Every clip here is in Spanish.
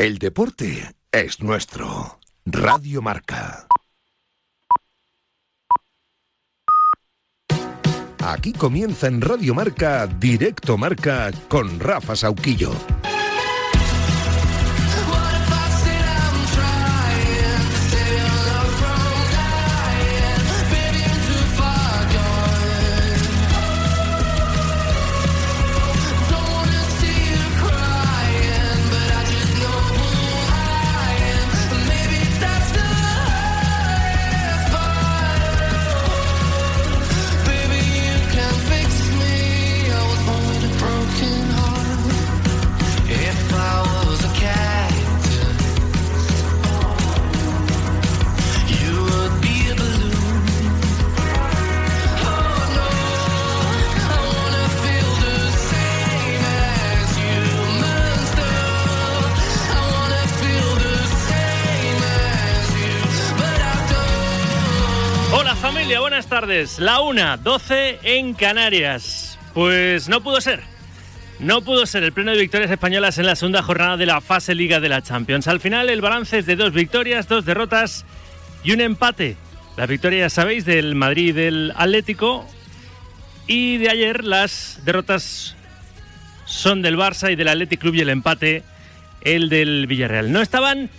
El deporte es nuestro. Radio Marca. Aquí comienza en Radio Marca, Directo Marca, con Rafa Sauquillo. Buenas tardes, la 1:12 en Canarias. Pues no pudo ser el pleno de victorias españolas en la segunda jornada de la fase Liga de la Champions. Al final el balance es de 2 victorias, 2 derrotas y un empate. Las victorias, ya sabéis, del Madrid y del Atlético, y de ayer las derrotas son del Barça y del Athletic Club, y el empate el del Villarreal. No estaban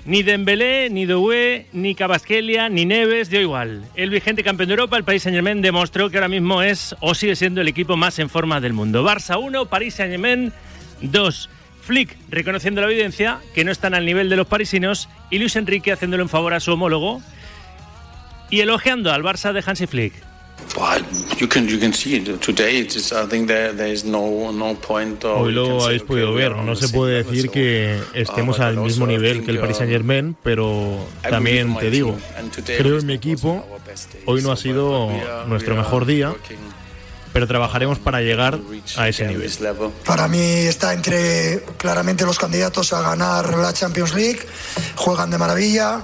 ni Dembélé, ni Doué, ni Kvaratskhelia, ni Neves, dio igual. El vigente campeón de Europa, el Paris Saint-Germain, demostró que ahora mismo es o sigue siendo el equipo más en forma del mundo. Barça 1, Paris Saint-Germain 2. Flick reconociendo la evidencia, que no están al nivel de los parisinos, y Luis Enrique haciéndole un favor a su homólogo y elogiando al Barça de Hansi Flick. Hoy lo habéis podido ver, no se puede decir que estemos al mismo nivel que el Paris Saint-Germain, pero también te digo, creo en mi equipo. Hoy no ha sido nuestro mejor día, pero trabajaremos para llegar a ese nivel. Para mí está entre claramente los candidatos a ganar la Champions League. Juegan de maravilla,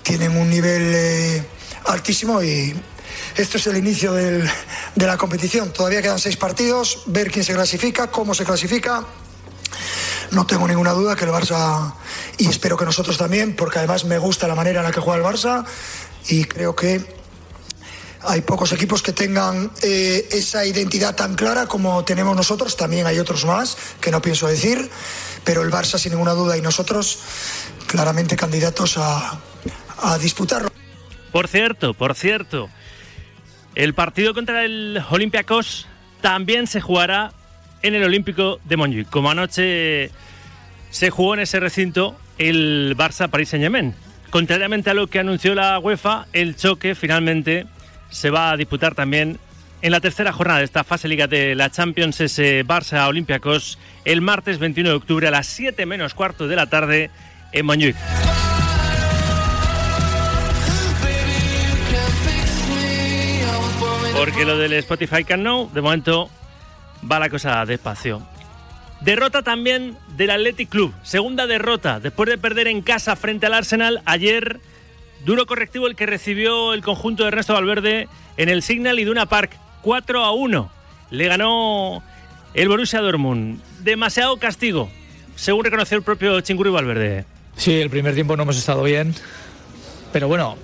tienen un nivel altísimo, y esto es el inicio de la competición. Todavía quedan 6 partidos, ver quién se clasifica, cómo se clasifica. No tengo ninguna duda que el Barça, y espero que nosotros también, porque además me gusta la manera en la que juega el Barça, y creo que hay pocos equipos que tengan esa identidad tan clara como tenemos nosotros. También hay otros más que no pienso decir, pero el Barça sin ninguna duda, y nosotros claramente candidatos a disputarlo. Por cierto, el partido contra el Olympiacos también se jugará en el Olímpico de Montjuïc, como anoche se jugó en ese recinto el Barça-Paris Saint-Germain. Contrariamente a lo que anunció la UEFA, el choque finalmente se va a disputar también en la tercera jornada de esta fase Liga de la Champions, ese Barça-Olympiacos, el martes 21 de octubre a las 7 menos cuarto de la tarde en Montjuïc. Porque lo del Spotify Camp Nou, de momento, va la cosa despacio. Derrota también del Athletic Club. Segunda derrota, después de perder en casa frente al Arsenal. Ayer, duro correctivo el que recibió el conjunto de Ernesto Valverde en el Signal Iduna Park. 4-1. Le ganó el Borussia Dortmund. Demasiado castigo, según reconoció el propio Chingurri Valverde. Sí, el primer tiempo no hemos estado bien, pero bueno,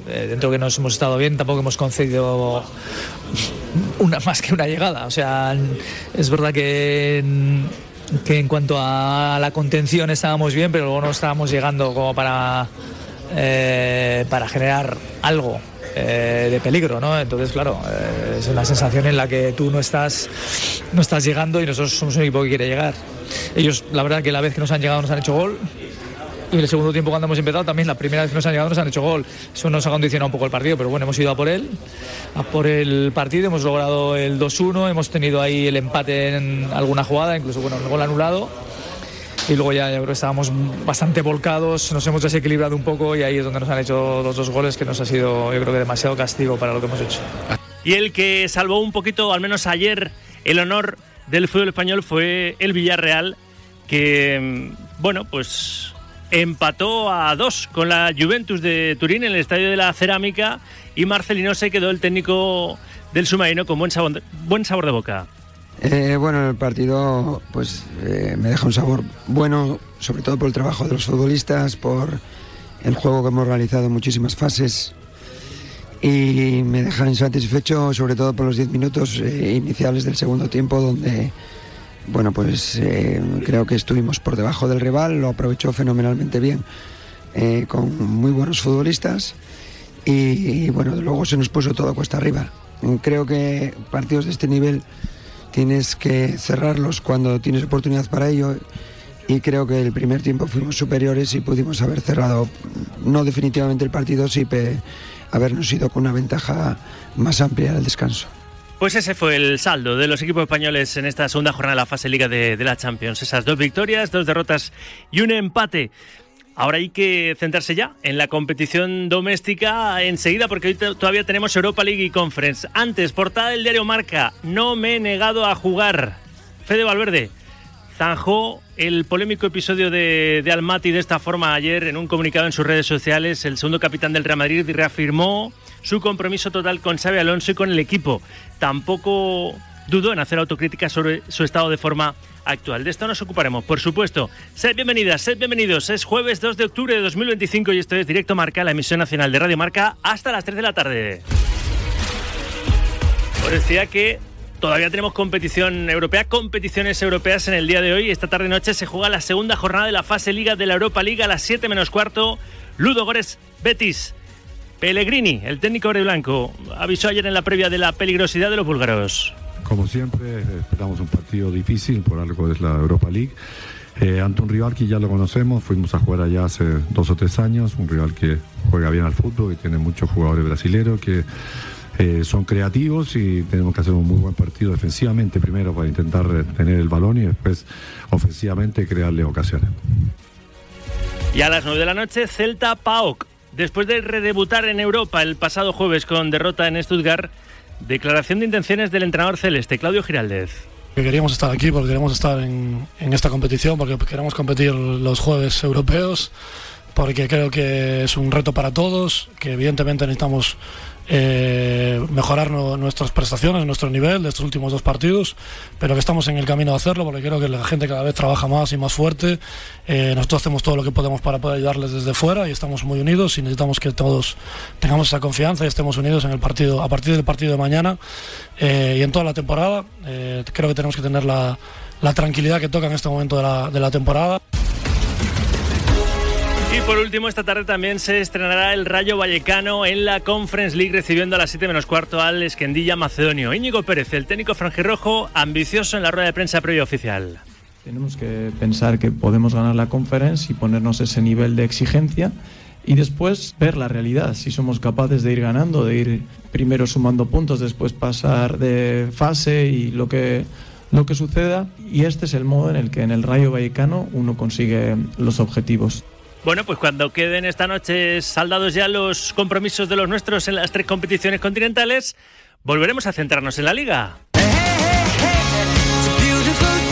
dentro que no hemos estado bien, tampoco hemos concedido más que una llegada. O sea, es verdad que en cuanto a la contención estábamos bien, pero luego no estábamos llegando como para generar algo de peligro, ¿no? Entonces, claro, es una sensación en la que tú no estás llegando, y nosotros somos un equipo que quiere llegar. Ellos, la verdad, que la vez que nos han llegado nos han hecho gol. Y en el segundo tiempo, cuando hemos empezado, también la primera vez que nos han llegado nos han hecho gol. Eso nos ha condicionado un poco el partido, pero bueno, hemos ido a por el partido, hemos logrado el 2-1, hemos tenido ahí el empate en alguna jugada, incluso el gol anulado. Y luego ya yo creo que estábamos bastante volcados, nos hemos desequilibrado un poco, y ahí es donde nos han hecho los 2 goles, que nos ha sido, yo creo que demasiado castigo para lo que hemos hecho. Y el que salvó un poquito, al menos ayer, el honor del fútbol español fue el Villarreal, que, bueno, pues empató a 2 con la Juventus de Turín en el Estadio de la Cerámica, y Marcelino se quedó, el técnico del submarino, con buen sabor de boca. Bueno, el partido pues me deja un sabor bueno, sobre todo por el trabajo de los futbolistas, por el juego que hemos realizado en muchísimas fases, y me deja insatisfecho sobre todo por los 10 minutos iniciales del segundo tiempo, donde bueno, pues creo que estuvimos por debajo del rival, lo aprovechó fenomenalmente bien, con muy buenos futbolistas, y bueno, luego se nos puso todo cuesta arriba. Creo que partidos de este nivel tienes que cerrarlos cuando tienes oportunidad para ello, y creo que el primer tiempo fuimos superiores y pudimos haber cerrado, no definitivamente el partido, sí habernos ido con una ventaja más amplia al descanso. Pues ese fue el saldo de los equipos españoles en esta segunda jornada de la fase Liga de la Champions. Esas 2 victorias, 2 derrotas y un empate. Ahora hay que centrarse ya en la competición doméstica enseguida, porque hoy todavía tenemos Europa League y Conference. Antes, portada del diario Marca: no me he negado a jugar. Fede Valverde zanjó el polémico episodio de Almaty de esta forma ayer en un comunicado en sus redes sociales. El segundo capitán del Real Madrid reafirmó su compromiso total con Xabi Alonso y con el equipo. Tampoco dudó en hacer autocrítica sobre su estado de forma actual. De esto nos ocuparemos, por supuesto. Sed bienvenidas, sed bienvenidos. Es jueves 2 de octubre de 2025 y esto es Directo Marca, la emisión nacional de Radio Marca, hasta las 3 de la tarde. Os decía que todavía tenemos competición europea, competiciones europeas en el día de hoy. Esta tarde noche se juega la segunda jornada de la fase Liga de la Europa League a las 7 menos cuarto. Ludogorets Betis. Pellegrini, el técnico verdiblanco, avisó ayer en la previa de la peligrosidad de los búlgaros. Como siempre, esperamos un partido difícil, por algo es la Europa League. Ante un rival que ya lo conocemos, fuimos a jugar allá hace 2 o 3 años, un rival que juega bien al fútbol, que tiene muchos jugadores brasileños, que son creativos, y tenemos que hacer un muy buen partido defensivamente primero para intentar tener el balón y después ofensivamente crearle ocasiones. Y a las 9 de la noche, Celta PAOK. Después de redebutar en Europa el pasado jueves con derrota en Stuttgart, declaración de intenciones del entrenador celeste, Claudio Giraldez. Queríamos estar aquí porque queremos estar en esta competición, porque queremos competir los jueves europeos, porque creo que es un reto para todos, que evidentemente necesitamos mejorar nuestras prestaciones, nuestro nivel de estos últimos 2 partidos, pero que estamos en el camino de hacerlo, porque creo que la gente cada vez trabaja más y más fuerte. Nosotros hacemos todo lo que podemos para poder ayudarles desde fuera y estamos muy unidos, y necesitamos que todos tengamos esa confianza y estemos unidos en el partido, a partir del partido de mañana y en toda la temporada. Creo que tenemos que tener la tranquilidad que toca en este momento de la temporada. Y por último, esta tarde también se estrenará el Rayo Vallecano en la Conference League, recibiendo a las 7 menos cuarto al Esquendilla macedonio. Íñigo Pérez, el técnico franjirrojo, ambicioso en la rueda de prensa previa oficial. Tenemos que pensar que podemos ganar la Conference y ponernos ese nivel de exigencia, y después ver la realidad, si somos capaces de ir ganando, de ir primero sumando puntos, después pasar de fase y lo que suceda. Y este es el modo en el que en el Rayo Vallecano uno consigue los objetivos. Bueno, pues cuando queden esta noche saldados ya los compromisos de los nuestros en las 3 competiciones continentales, volveremos a centrarnos en la Liga.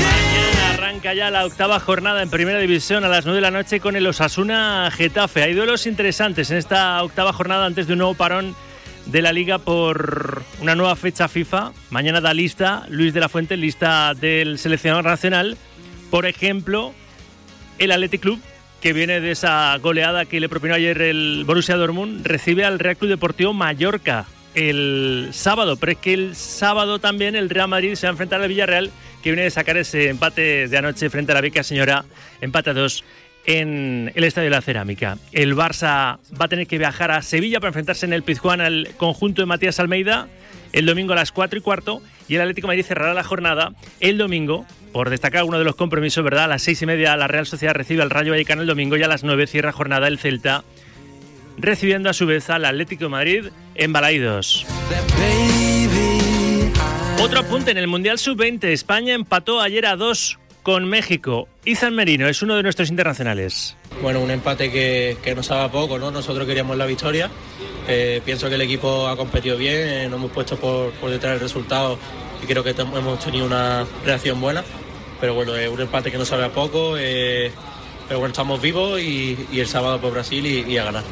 Mañana arranca ya la 8ª jornada en Primera División a las 9 de la noche con el Osasuna Getafe. Hay duelos interesantes en esta 8ª jornada antes de un nuevo parón de la Liga por una nueva fecha FIFA. Mañana da lista Luis de la Fuente, lista del seleccionador nacional. Por ejemplo, el Athletic Club, que viene de esa goleada que le propinó ayer el Borussia Dortmund, recibe al Real Club Deportivo Mallorca el sábado. Pero es que el sábado también el Real Madrid se va a enfrentar al Villarreal, que viene de sacar ese empate de anoche frente a la Vieja Señora, empate a 2 en el Estadio de la Cerámica. El Barça va a tener que viajar a Sevilla para enfrentarse en el Pizjuán al conjunto de Matías Almeida el domingo a las 4:15, y el Atlético de Madrid cerrará la jornada el domingo, por destacar uno de los compromisos, ¿verdad? A las 6:30 la Real Sociedad recibe al Rayo Vallecano el domingo, y a las 9 cierra jornada el Celta, recibiendo a su vez al Atlético de Madrid en Balaídos. Otro apunte en el Mundial Sub-20. España empató ayer a 2 con México. Izan Merino es uno de nuestros internacionales. Bueno, un empate que nos sabe a poco, ¿no? Nosotros queríamos la victoria. Pienso que el equipo ha competido bien, nos hemos puesto por detrás del resultado y creo que hemos tenido una reacción buena. Pero bueno, es un empate que nos sabe a poco, pero bueno, estamos vivos y el sábado por Brasil y a ganar.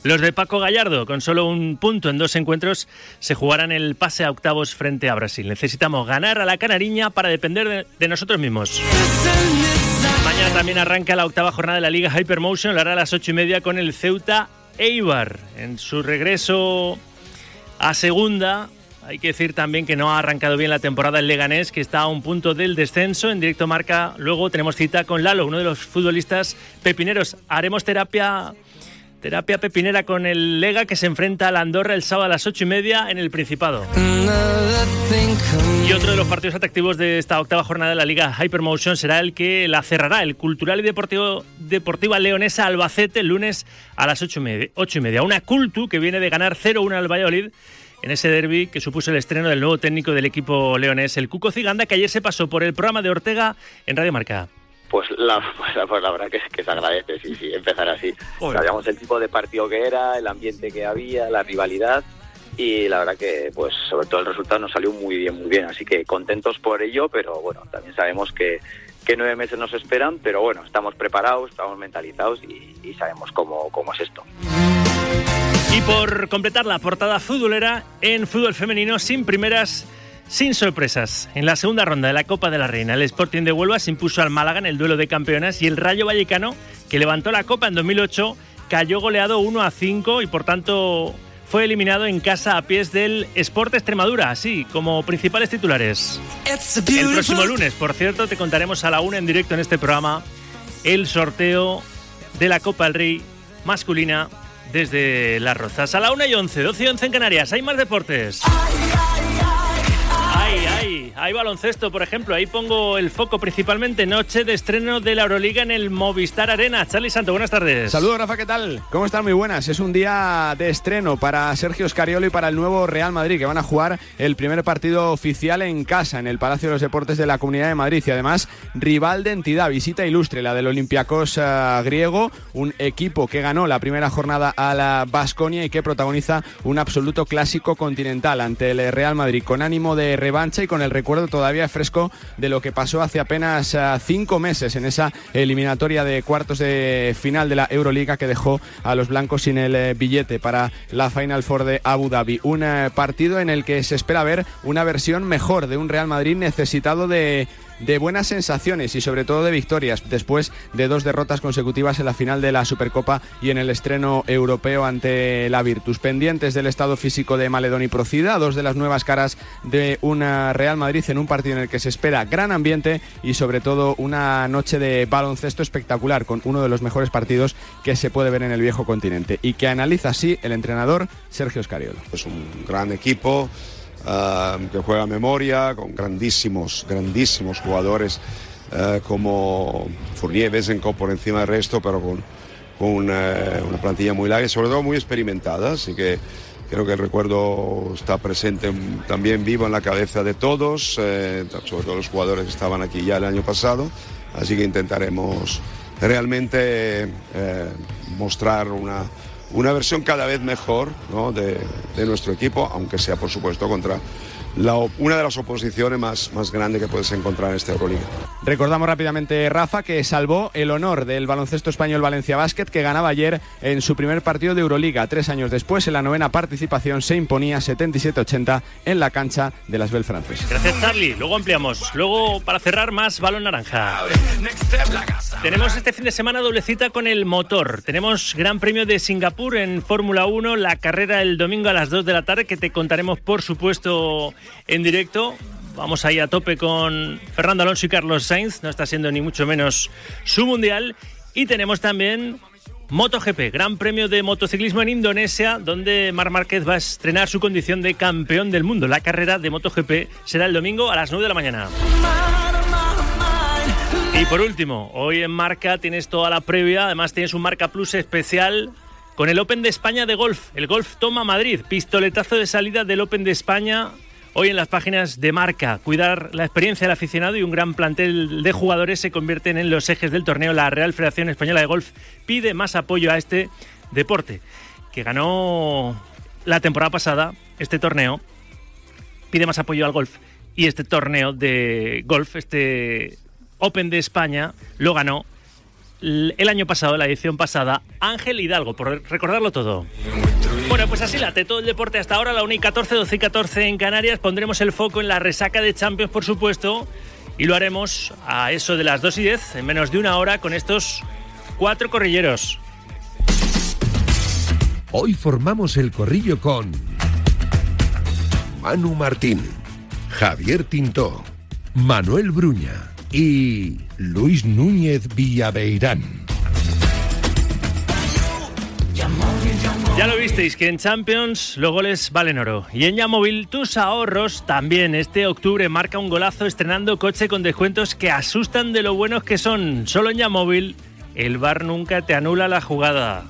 Los de Paco Gallardo, con solo un punto en 2 encuentros, se jugarán el pase a octavos frente a Brasil. Necesitamos ganar a la canariña para depender de nosotros mismos. Mañana también arranca la octava jornada de la Liga Hypermotion, lo hará a las 8:30 con el Ceuta Eibar. En su regreso a segunda, hay que decir también que no ha arrancado bien la temporada el Leganés, que está a un punto del descenso. En Directo Marca luego tenemos cita con Lalo, uno de los futbolistas pepineros. Haremos terapia pepinera con el Lega, que se enfrenta al Andorra el sábado a las 8:30 en el Principado. Y otro de los partidos atractivos de esta octava jornada de la Liga Hypermotion será el que la cerrará, el Cultural y Deportiva Leonesa Albacete, el lunes a las 8:30. Una Cultu que viene de ganar 0-1 al Valladolid en ese derbi que supuso el estreno del nuevo técnico del equipo leonés, el Cuco Ciganda, que ayer se pasó por el programa de Ortega en Radio Marca. Pues la verdad que se agradece, sí, empezar así. Sabíamos el tipo de partido que era, el ambiente que había, la rivalidad, y la verdad que, pues, sobre todo el resultado nos salió muy bien. Así que contentos por ello, pero bueno, también sabemos que 9 meses nos esperan, pero bueno, estamos preparados, estamos mentalizados y sabemos cómo es esto. Y por completar la portada futbolera, en fútbol femenino, sin primeras, sin sorpresas. En la segunda ronda de la Copa de la Reina, el Sporting de Huelva se impuso al Málaga en el duelo de campeonas, y el Rayo Vallecano, que levantó la Copa en 2008, cayó goleado 1-5 y por tanto fue eliminado en casa a pies del Sport Extremadura, así como principales titulares. El próximo lunes, por cierto, te contaremos a la 1 en directo en este programa el sorteo de la Copa del Rey masculina desde Las Rozas. A la 1:11, 12:11 en Canarias. Hay más deportes. Hay baloncesto, por ejemplo. Ahí pongo el foco principalmente. Noche de estreno de la Euroliga en el Movistar Arena. Charly Santo, buenas tardes. Saludos, Rafa, ¿qué tal? ¿Cómo están? Muy buenas. Es un día de estreno para Sergio Scariolo y para el nuevo Real Madrid, que van a jugar el primer partido oficial en casa, en el Palacio de los Deportes de la Comunidad de Madrid. Y además, rival de entidad, visita ilustre, la del Olympiacos griego, un equipo que ganó la primera jornada a la Baskonia y que protagoniza un absoluto clásico continental ante el Real Madrid, con ánimo de revancha y con el recuerdo todavía fresco de lo que pasó hace apenas 5 meses en esa eliminatoria de cuartos de final de la Euroliga, que dejó a los blancos sin el billete para la Final Four de Abu Dhabi. Un partido en el que se espera ver una versión mejor de un Real Madrid necesitado de buenas sensaciones y sobre todo de victorias, después de 2 derrotas consecutivas en la final de la Supercopa y en el estreno europeo ante la Virtus. Pendientes del estado físico de Maledón y Procida, 2 de las nuevas caras de una Real Madrid en un partido en el que se espera gran ambiente y sobre todo una noche de baloncesto espectacular, con uno de los mejores partidos que se puede ver en el viejo continente, y que analiza así el entrenador Sergio Scariolo. Es un gran equipo que juega a memoria, con grandísimos jugadores como Fournier, Bezenkov por encima del resto, pero con una plantilla muy larga y sobre todo muy experimentada, así que creo que el recuerdo está presente también vivo en la cabeza de todos, sobre todo los jugadores que estaban aquí ya el año pasado, así que intentaremos realmente mostrar una versión cada vez mejor, ¿no?, de nuestro equipo, aunque sea por supuesto contra una de las oposiciones más grandes que puedes encontrar en esta Euroliga. Recordamos rápidamente, Rafa, que salvó el honor del baloncesto español Valencia Basket, que ganaba ayer en su primer partido de Euroliga. 3 años después, en la 9ª participación, se imponía 77-80 en la cancha de las Bell francesas. Gracias, Charly. Luego ampliamos. Luego, para cerrar, más balón naranja. Tenemos este fin de semana doble cita con el motor. Tenemos Gran Premio de Singapur en Fórmula 1, la carrera el domingo a las 2 de la tarde, que te contaremos, por supuesto, en directo. Vamos ahí a tope con Fernando Alonso y Carlos Sainz, no está siendo ni mucho menos su mundial. Y tenemos también MotoGP, Gran Premio de Motociclismo en Indonesia, donde Marc Márquez va a estrenar su condición de campeón del mundo. La carrera de MotoGP será el domingo a las 9 de la mañana. Y por último, hoy en Marca tienes toda la previa, además tienes un Marca Plus especial con el Open de España de golf. El golf toma Madrid, pistoletazo de salida del Open de España. Hoy en las páginas de Marca, cuidar la experiencia del aficionado y un gran plantel de jugadores se convierten en los ejes del torneo. La Real Federación Española de Golf pide más apoyo a este deporte, que ganó la temporada pasada este torneo. Pide más apoyo al golf, y este torneo de golf, este Open de España, lo ganó el año pasado, la edición pasada, Ángel Hidalgo, por recordarlo todo. Bueno, pues así late todo el deporte hasta ahora, la 1:14, 12:14 en Canarias. Pondremos el foco en la resaca de Champions, por supuesto, y lo haremos a eso de las 2:10, en menos de una hora, con estos 4 corrilleros. Hoy formamos el corrillo con Manu Martín, Javier Tintó, Manuel Bruña y Luis Núñez Villaveirán. Ya lo visteis, que en Champions los goles valen oro. Y en Yamóvil tus ahorros también. Este octubre marca un golazo estrenando coche con descuentos que asustan de lo buenos que son. Solo en Yamóvil el VAR nunca te anula la jugada.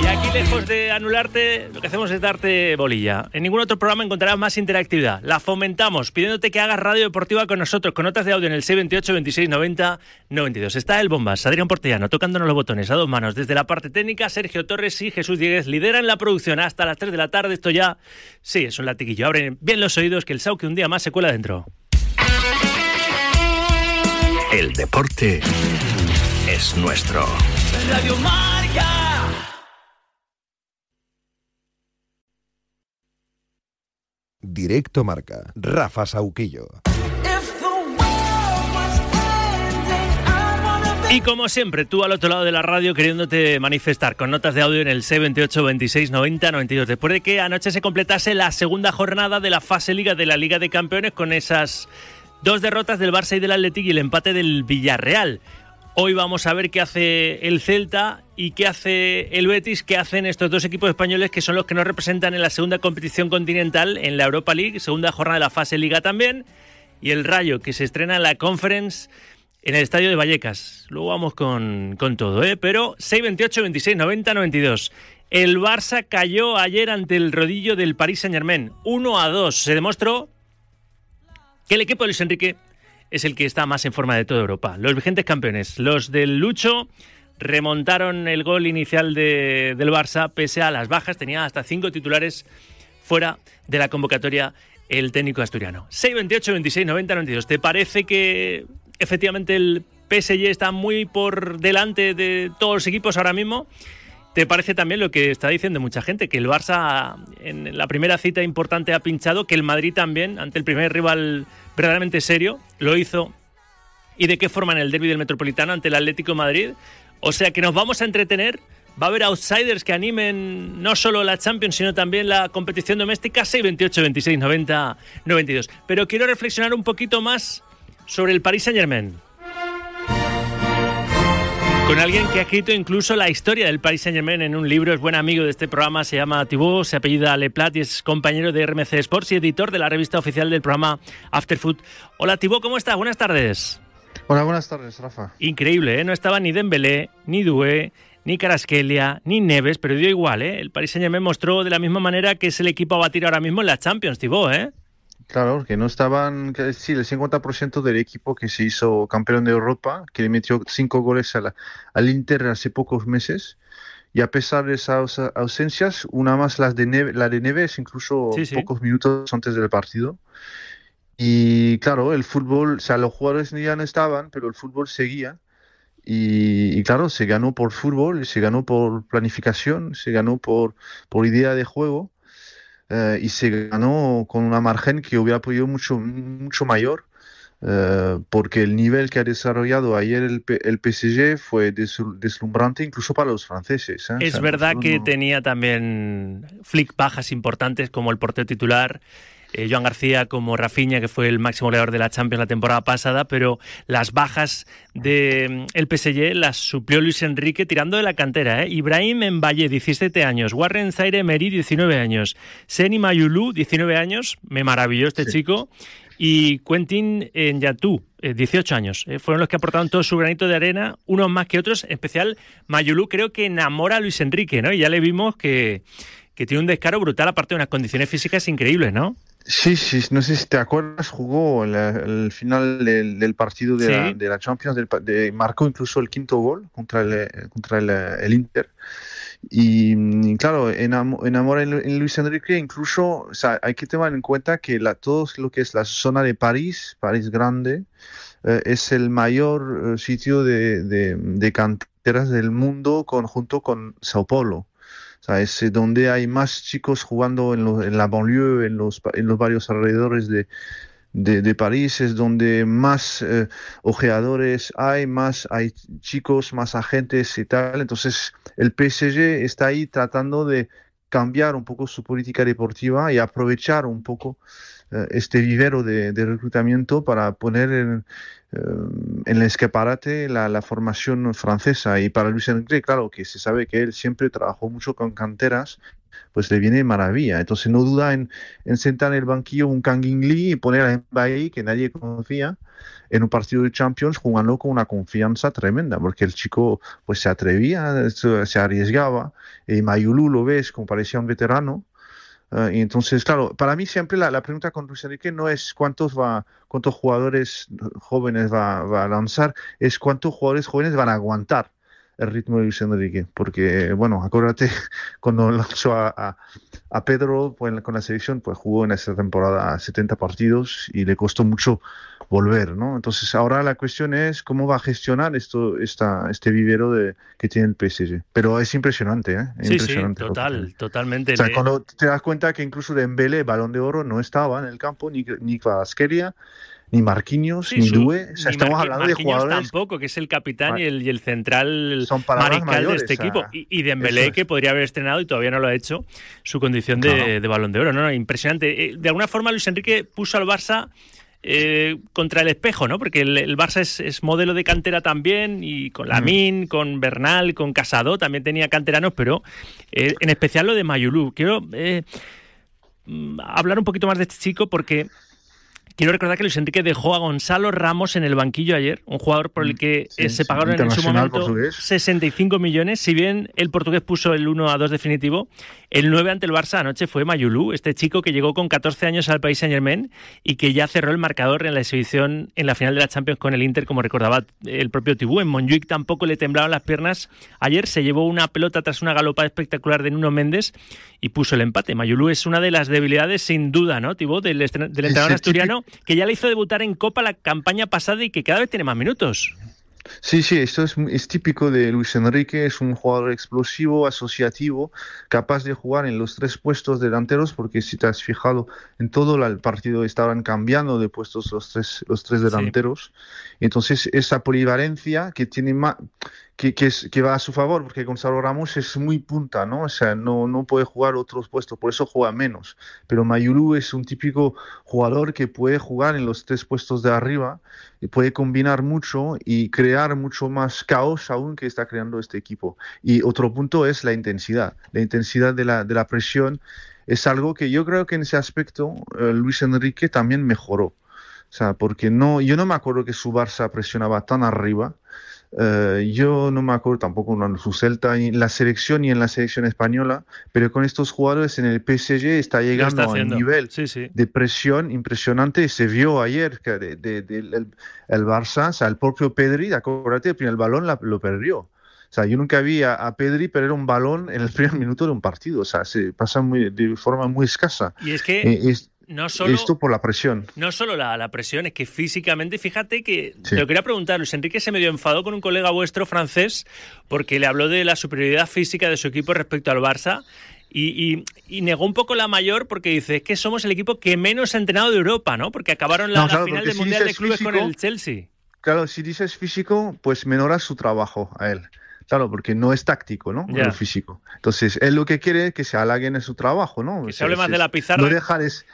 Y aquí, lejos de anularte, lo que hacemos es darte bolilla. En ningún otro programa encontrarás más interactividad. La fomentamos, pidiéndote que hagas radio deportiva con nosotros, con notas de audio en el 628 26 90 92. Está el Bombas, Adrián Portellano, tocándonos los botones a 2 manos. Desde la parte técnica, Sergio Torres y Jesús Dieguez lideran la producción hasta las 3 de la tarde. Esto ya, sí, es un latiguillo. Abren bien los oídos, que el Sauque un día más se cuela dentro. El deporte es nuestro. Radio Marca. Directo Marca, Rafa Sauquillo. Y como siempre, tú al otro lado de la radio queriéndote manifestar con notas de audio en el 628 26 90 92. Después de que anoche se completase la segunda jornada de la fase Liga de la Liga de Campeones con esas 2 derrotas del Barça y del Athletic y el empate del Villarreal. Hoy vamos a ver qué hace el Celta y qué hace el Betis, qué hacen estos 2 equipos españoles que son los que nos representan en la segunda competición continental, en la Europa League, segunda jornada de la fase Liga también, y el Rayo, que se estrena en la Conference en el estadio de Vallecas. Luego vamos con todo, pero 628 26 90 92. El Barça cayó ayer ante el rodillo del Paris Saint-Germain, 1-2. Se demostró que el equipo de Luis Enrique es el que está más en forma de toda Europa. Los vigentes campeones, los del Lucho, remontaron el gol inicial del Barça, pese a las bajas. Tenía hasta 5 titulares fuera de la convocatoria el técnico asturiano. 628 26 90 92. ¿Te parece que efectivamente el PSG está muy por delante de todos los equipos ahora mismo? ¿Te parece también lo que está diciendo mucha gente, que el Barça en la primera cita importante ha pinchado, que el Madrid también, ante el primer rival verdaderamente serio, lo hizo? ¿Y de qué forma en el derbi del Metropolitano ante el Atlético de Madrid? O sea que nos vamos a entretener. Va a haber outsiders que animen no solo la Champions, sino también la competición doméstica. 628 26 90 92. Pero quiero reflexionar un poquito más sobre el Paris Saint-Germain, con alguien que ha escrito incluso la historia del Paris Saint-Germain en un libro. Es buen amigo de este programa, se llama Thibaut, se apellida Leplat y es compañero de RMC Sports y editor de la revista oficial del programa Afterfood. Hola Thibaut, ¿cómo estás? Buenas tardes. Hola, buenas tardes, Rafa. Increíble, no estaba ni Dembélé, ni Doué, ni Kvaratskhelia, ni Neves, pero dio igual, El Paris Saint-Germain mostró de la misma manera que es el equipo a batir ahora mismo en la Champions, Thibaut, Claro, que no estaban, sí, el 50% del equipo que se hizo campeón de Europa, que le metió 5 goles al Inter hace pocos meses, y a pesar de esas ausencias, una más la de Neves, incluso sí. Pocos minutos antes del partido. Y claro, el fútbol, o sea, los jugadores ya no estaban, pero el fútbol seguía. Y claro, se ganó por fútbol, se ganó por planificación, se ganó por idea de juego. Y se ganó con una margen que hubiera podido mucho mayor, porque el nivel que ha desarrollado ayer el PSG fue deslumbrante incluso para los franceses. Es verdad que tenía también Flick bajas importantes como el portero titular, Joan García, como Rafinha, que fue el máximo goleador de la Champions la temporada pasada, pero las bajas del PSG las suplió Luis Enrique tirando de la cantera. Ibrahim Mbaye, 17 años, Warren Zaïre-Emery, 19 años, Seny Mayulu, 19 años, me maravilló este chico, y Quentin N'Yatou, 18 años. Fueron los que aportaron todo su granito de arena, unos más que otros, en especial Mayulu creo que enamora a Luis Enrique, ¿no? Y ya le vimos que tiene un descaro brutal, aparte de unas condiciones físicas increíbles, ¿no? Sí, no sé si te acuerdas, jugó el final del partido de la Champions, marcó incluso el 5º gol contra el Inter. Y claro, enamora en Luis Enrique, incluso, o sea, hay que tomar en cuenta que todo lo que es la zona de París grande, es el mayor sitio de canteras del mundo junto con Sao Paulo. O sea, es donde hay más chicos jugando en la banlieue, en los barrios alrededores de París, es donde más ojeadores hay chicos, más agentes y tal. Entonces el PSG está ahí tratando de cambiar un poco su política deportiva y aprovechar un poco este vivero de reclutamiento para poner en el escaparate la formación francesa. Y para Luis Enrique, claro, que se sabe que él siempre trabajó mucho con canteras, pues le viene maravilla. Entonces no duda en sentar en el banquillo un Kang In Lee y poner a Mbappé, que nadie confía, en un partido de Champions, jugando con una confianza tremenda, porque el chico pues se atrevía, se arriesgaba, y Mayulu lo ves como parecía un veterano. Y entonces, claro, para mí siempre la pregunta con Luis Enrique no es cuántos jugadores jóvenes va a lanzar, es cuántos jugadores jóvenes van a aguantar el ritmo de Luis Enrique, porque, bueno, acuérdate, cuando lanzó a Pedro pues, con la selección, pues jugó en esta temporada 70 partidos y le costó mucho volver, ¿no? Entonces ahora la cuestión es cómo va a gestionar este vivero que tiene el PSG. Pero es impresionante, ¿eh? Sí, impresionante, totalmente. O sea, cuando te das cuenta que incluso Dembélé, Balón de Oro, no estaba en el campo, ni Kvaratskhelia, ni Marquinhos, ni Doué. O sea, estamos hablando de jugadores... tampoco, que es el capitán y el central mariscal mayores, de este equipo. Y Dembélé, que podría haber estrenado y todavía no lo ha hecho, su condición de Balón de Oro. No, impresionante. De alguna forma, Luis Enrique puso al Barça contra el espejo, ¿no? Porque el Barça es modelo de cantera también, y con Lamine, con Bernal, con Casado también tenía canteranos, pero en especial lo de Mayulu. Quiero hablar un poquito más de este chico porque quiero recordar que Luis Enrique dejó a Gonzalo Ramos en el banquillo ayer, un jugador por el que se pagaron en su momento portugués. 65 millones. Si bien el portugués puso el 1-2 definitivo, el 9 ante el Barça anoche fue Mayulu, este chico que llegó con 14 años al Paris Saint-Germain y que ya cerró el marcador en la exhibición en la final de la Champions con el Inter, como recordaba el propio Tibú. En Montjuic tampoco le temblaban las piernas. Ayer se llevó una pelota tras una galopada espectacular de Nuno Méndez y puso el empate. Mayulu es una de las debilidades, sin duda, ¿no, Tibú, del entrenador asturiano, que ya le hizo debutar en Copa la campaña pasada y que cada vez tiene más minutos. Sí, esto es típico de Luis Enrique, es un jugador explosivo, asociativo, capaz de jugar en los tres puestos delanteros, porque si te has fijado, en todo el partido estaban cambiando de puestos los tres delanteros. Sí. Entonces esa polivalencia que tiene que va a su favor, porque Gonzalo Ramos es muy punta, ¿no? O sea, no puede jugar otros puestos, por eso juega menos. Pero Mayulu es un típico jugador que puede jugar en los tres puestos de arriba, y puede combinar mucho y crear mucho más caos aún que está creando este equipo. Y otro punto es la intensidad. La intensidad de la presión es algo que yo creo que en ese aspecto Luis Enrique también mejoró. O sea, porque yo no me acuerdo que su Barça presionaba tan arriba. Yo no me acuerdo tampoco en su Celta, ni en la selección ni en la selección española, pero con estos jugadores en el PSG está llegando a un nivel de presión impresionante. Se vio ayer que el Barça, o sea, el propio Pedri, acuérdate, el primer balón lo perdió. O sea, yo nunca vi a Pedri perder un balón en el primer minuto de un partido. O sea, se pasa de forma muy escasa. Y es que... esto por la presión. No solo la presión, es que físicamente, fíjate que te lo quería preguntar, Luis Enrique se medio enfadó con un colega vuestro francés porque le habló de la superioridad física de su equipo respecto al Barça y negó un poco la mayor porque dice, es que somos el equipo que menos ha entrenado de Europa, ¿no? Porque acabaron la final del Mundial de Clubes físico, con el Chelsea. Claro, si dices físico, pues menoras su trabajo a él. Claro, porque no es táctico, ¿no? Lo físico. Entonces, él lo que quiere es que se halaguen en su trabajo, ¿no? Que se hable más de la pizarra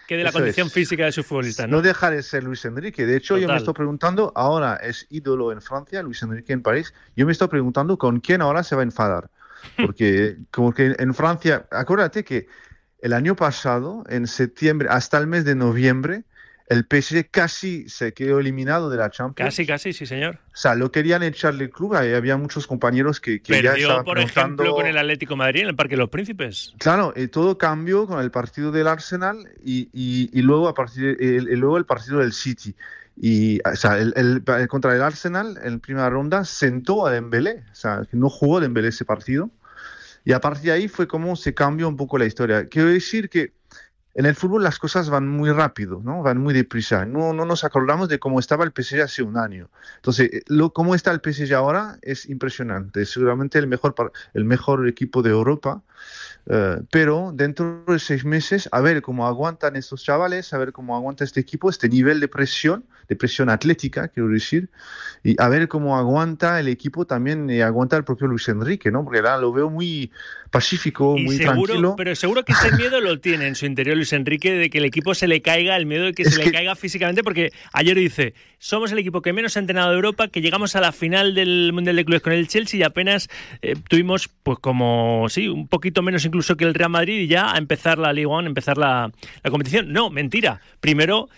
que de la condición física de sus futbolistas, ¿no? No dejar de ser Luis Enrique. De hecho, yo me estoy preguntando, ahora es ídolo en Francia, Luis Enrique en París. Yo me estoy preguntando con quién ahora se va a enfadar. Porque como que en Francia, acuérdate que el año pasado, en septiembre, hasta el mes de noviembre, el PSG casi se quedó eliminado de la Champions. Casi, sí, señor. O sea, lo querían echar del club. Había muchos compañeros que ya estaban por ejemplo, con el Atlético de Madrid en el Parque de los Príncipes. Claro, todo cambió con el partido del Arsenal y luego, luego el partido del City. Y, o sea, contra el Arsenal, en primera ronda, sentó a Dembélé. O sea, no jugó Dembélé ese partido. Y a partir de ahí fue como se cambió un poco la historia. Quiero decir que en el fútbol las cosas van muy rápido, ¿no? Van muy deprisa. No nos acordamos de cómo estaba el PSG hace un año. Entonces, cómo está el PSG ahora es impresionante. Es seguramente el mejor equipo de Europa. Pero dentro de 6 meses, a ver cómo aguantan estos chavales, a ver cómo aguanta este equipo, este nivel de presión atlética, quiero decir, y a ver cómo aguanta el equipo también y aguanta el propio Luis Enrique, ¿no? Porque ahora lo veo muy pacífico, muy tranquilo. Pero seguro que ese miedo lo tiene en su interior Luis Enrique, de que el equipo se le caiga, el miedo de que se le caiga físicamente, porque ayer dice, somos el equipo que menos ha entrenado de Europa, que llegamos a la final del Mundial de Clubes con el Chelsea y apenas tuvimos, pues como, sí, un poquito menos incluso que el Real Madrid y ya a empezar la Ligue 1, empezar la competición. No, mentira. Primero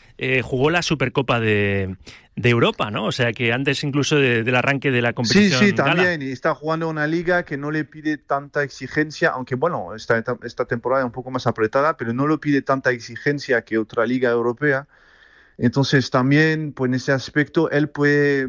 jugó la Supercopa de Europa, ¿no? O sea que antes incluso del arranque de la competición. Sí, también. Y está jugando una liga que no le pide tanta exigencia, aunque bueno, esta temporada es un poco más apretada, pero no le pide tanta exigencia que otra liga europea. Entonces también, pues en ese aspecto, él puede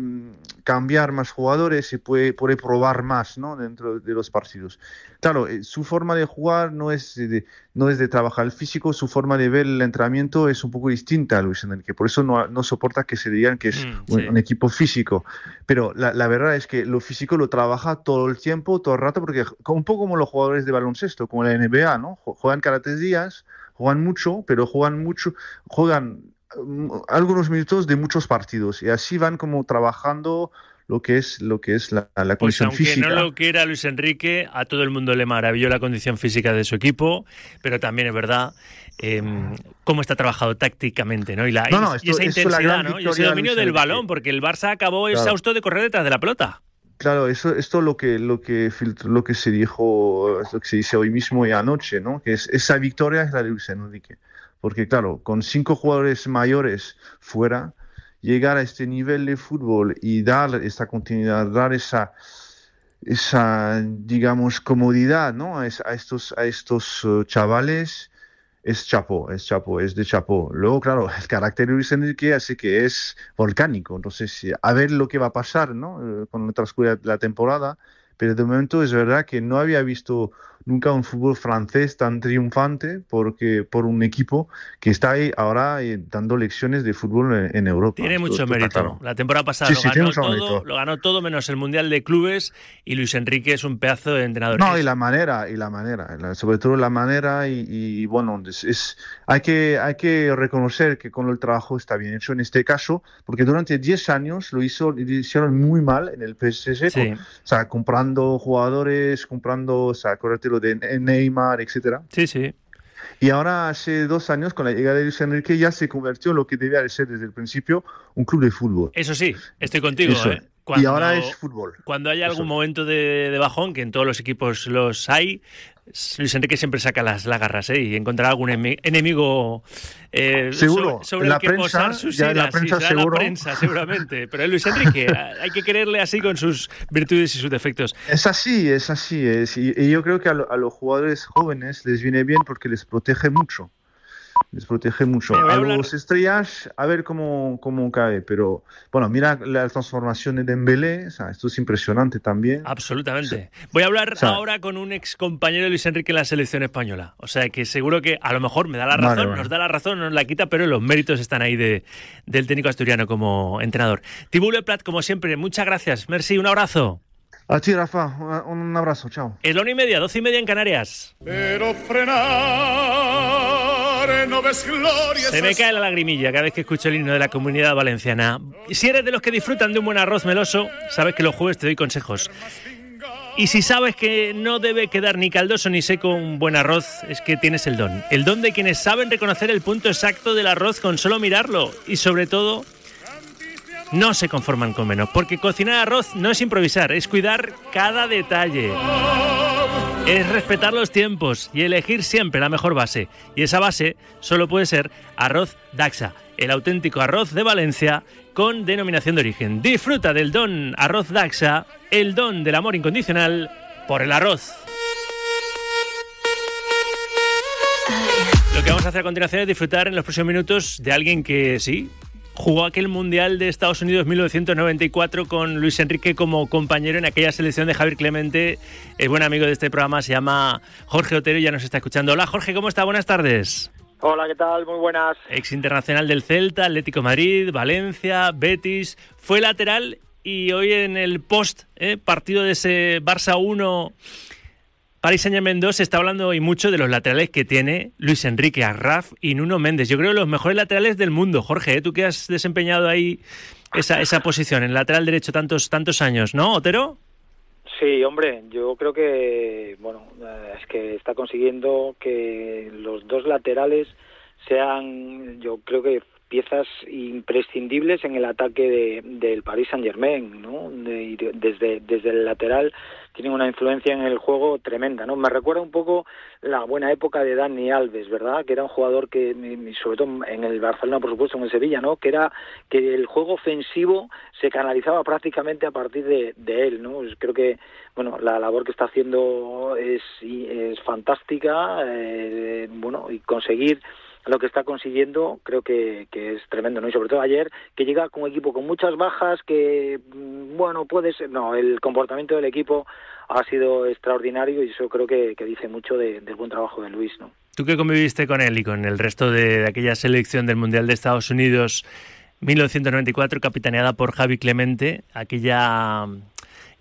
cambiar más jugadores y puede probar más, ¿no? Dentro de los partidos. Claro, su forma de jugar no es de trabajar el físico, su forma de ver el entrenamiento es un poco distinta a Luis Enrique. Por eso no soporta que se digan que es un equipo físico. Pero la verdad es que lo físico lo trabaja todo el tiempo, todo el rato, porque un poco como los jugadores de baloncesto, como la NBA, ¿no? Juegan cada 3 días, juegan mucho, pero juegan algunos minutos de muchos partidos y así van como trabajando lo que es la condición física. Aunque no lo quiera Luis Enrique, a todo el mundo le maravilló la condición física de su equipo, pero también es verdad cómo está trabajado tácticamente, ¿no? Y esa intensidad, ¿no? Y ese dominio del balón, porque el Barça acabó exhausto de correr detrás de la pelota. Claro, esto lo que se dijo, lo que se dice hoy mismo y anoche, ¿no? Que esa victoria es la de Luis Enrique. Porque claro, con 5 jugadores mayores fuera, llegar a este nivel de fútbol y dar esta continuidad, dar esa digamos, comodidad, ¿no? a estos chavales, es de chapó. Luego, claro, el carácter de Luis Enrique hace que es volcánico. Entonces, a ver lo que va a pasar, ¿no? Con el transcurso de la temporada. Pero de momento es verdad que no había visto nunca un fútbol francés tan triunfante por un equipo que está ahí ahora dando lecciones de fútbol en Europa. Tiene mucho mérito. Claro. La temporada pasada lo ganó todo menos el Mundial de Clubes y Luis Enrique es un pedazo de entrenador. No, y la manera, sobre todo la manera y bueno, hay que reconocer que con el trabajo está bien hecho en este caso, porque durante 10 años lo hicieron muy mal en el PSG, sí. O sea, comprando jugadores, acuérdate de Neymar, etcétera. Sí. Y ahora hace 2 años, con la llegada de Luis Enrique, ya se convirtió en lo que debía de ser desde el principio, un club de fútbol. Eso sí, estoy contigo. Y ahora es fútbol. Cuando hay algún momento de bajón, que en todos los equipos los hay, Luis Enrique siempre saca las garras y encontrará algún enemigo seguro. sobre el que posar sus iras. La prensa, seguramente. Pero Luis Enrique, hay que quererle así con sus virtudes y sus defectos. Es así. Y yo creo que a los jugadores jóvenes les viene bien porque les protege mucho. A los estrellas, a ver cómo cae, pero bueno, mira la transformación de Dembélé, o sea, esto es impresionante también. Absolutamente. Voy a hablar ahora con un ex compañero de Luis Enrique en la selección española, o sea que seguro que a lo mejor me da la razón, nos da la razón, nos la quita, pero los méritos están ahí del técnico asturiano como entrenador. Thibaut Leplat, como siempre, muchas gracias, merci, un abrazo. A ti, Rafa, un abrazo, chao. Es la 1:30, 12:30 en Canarias. Pero frenar no ves gloria. Se me cae la lagrimilla cada vez que escucho el himno de la Comunidad Valenciana. Si eres de los que disfrutan de un buen arroz meloso, sabes que los jueves te doy consejos. Y si sabes que no debe quedar ni caldoso ni seco un buen arroz, es que tienes el don de quienes saben reconocer el punto exacto del arroz con solo mirarlo. Y sobre todo, no se conforman con menos, porque cocinar arroz no es improvisar, es cuidar cada detalle. Es respetar los tiempos y elegir siempre la mejor base. Y esa base solo puede ser Arroz Daxa, el auténtico arroz de Valencia con denominación de origen. Disfruta del don Arroz Daxa, el don del amor incondicional por el arroz. Lo que vamos a hacer a continuación es disfrutar en los próximos minutos de alguien que sí jugó aquel Mundial de Estados Unidos 1994 con Luis Enrique como compañero en aquella selección de Javier Clemente. Es buen amigo de este programa, se llama Jorge Otero y ya nos está escuchando. Hola Jorge, ¿cómo está? Buenas tardes. Hola, ¿qué tal? Muy buenas. Ex internacional del Celta, Atlético de Madrid, Valencia, Betis. Fue lateral y hoy en el partido de ese Barça 1, Paris Saint-Germain 2, se está hablando y mucho de los laterales que tiene Luis Enrique, Achraf y Nuno Méndez. Yo creo los mejores laterales del mundo. Jorge, tú que has desempeñado ahí esa posición, en lateral derecho tantos años, ¿no, Otero? Sí, hombre, yo creo que, es que está consiguiendo que los dos laterales sean, yo creo que piezas imprescindibles en el ataque del Paris Saint-Germain, ¿no? Desde el lateral tienen una influencia en el juego tremenda, ¿no? Me recuerda un poco la buena época de Dani Alves, ¿verdad? Que era un jugador que, sobre todo en el Barcelona, por supuesto, en el Sevilla, ¿no? Que el juego ofensivo se canalizaba prácticamente a partir de él, ¿no? Creo que, la labor que está haciendo es fantástica, y conseguir lo que está consiguiendo creo que es tremendo, ¿no? Y sobre todo ayer, que llega con un equipo con muchas bajas, que puede ser, el comportamiento del equipo ha sido extraordinario y eso creo que dice mucho del buen trabajo de Luis, ¿no? Tú que conviviste con él y con el resto de aquella selección del Mundial de Estados Unidos 1994, capitaneada por Javi Clemente, aquella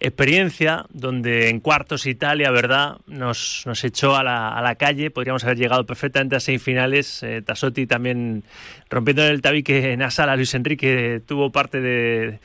experiencia donde en cuartos Italia, ¿verdad?, nos echó a la calle. Podríamos haber llegado perfectamente a semifinales. Tassotti también rompiendo el tabique nasal a Luis Enrique tuvo parte de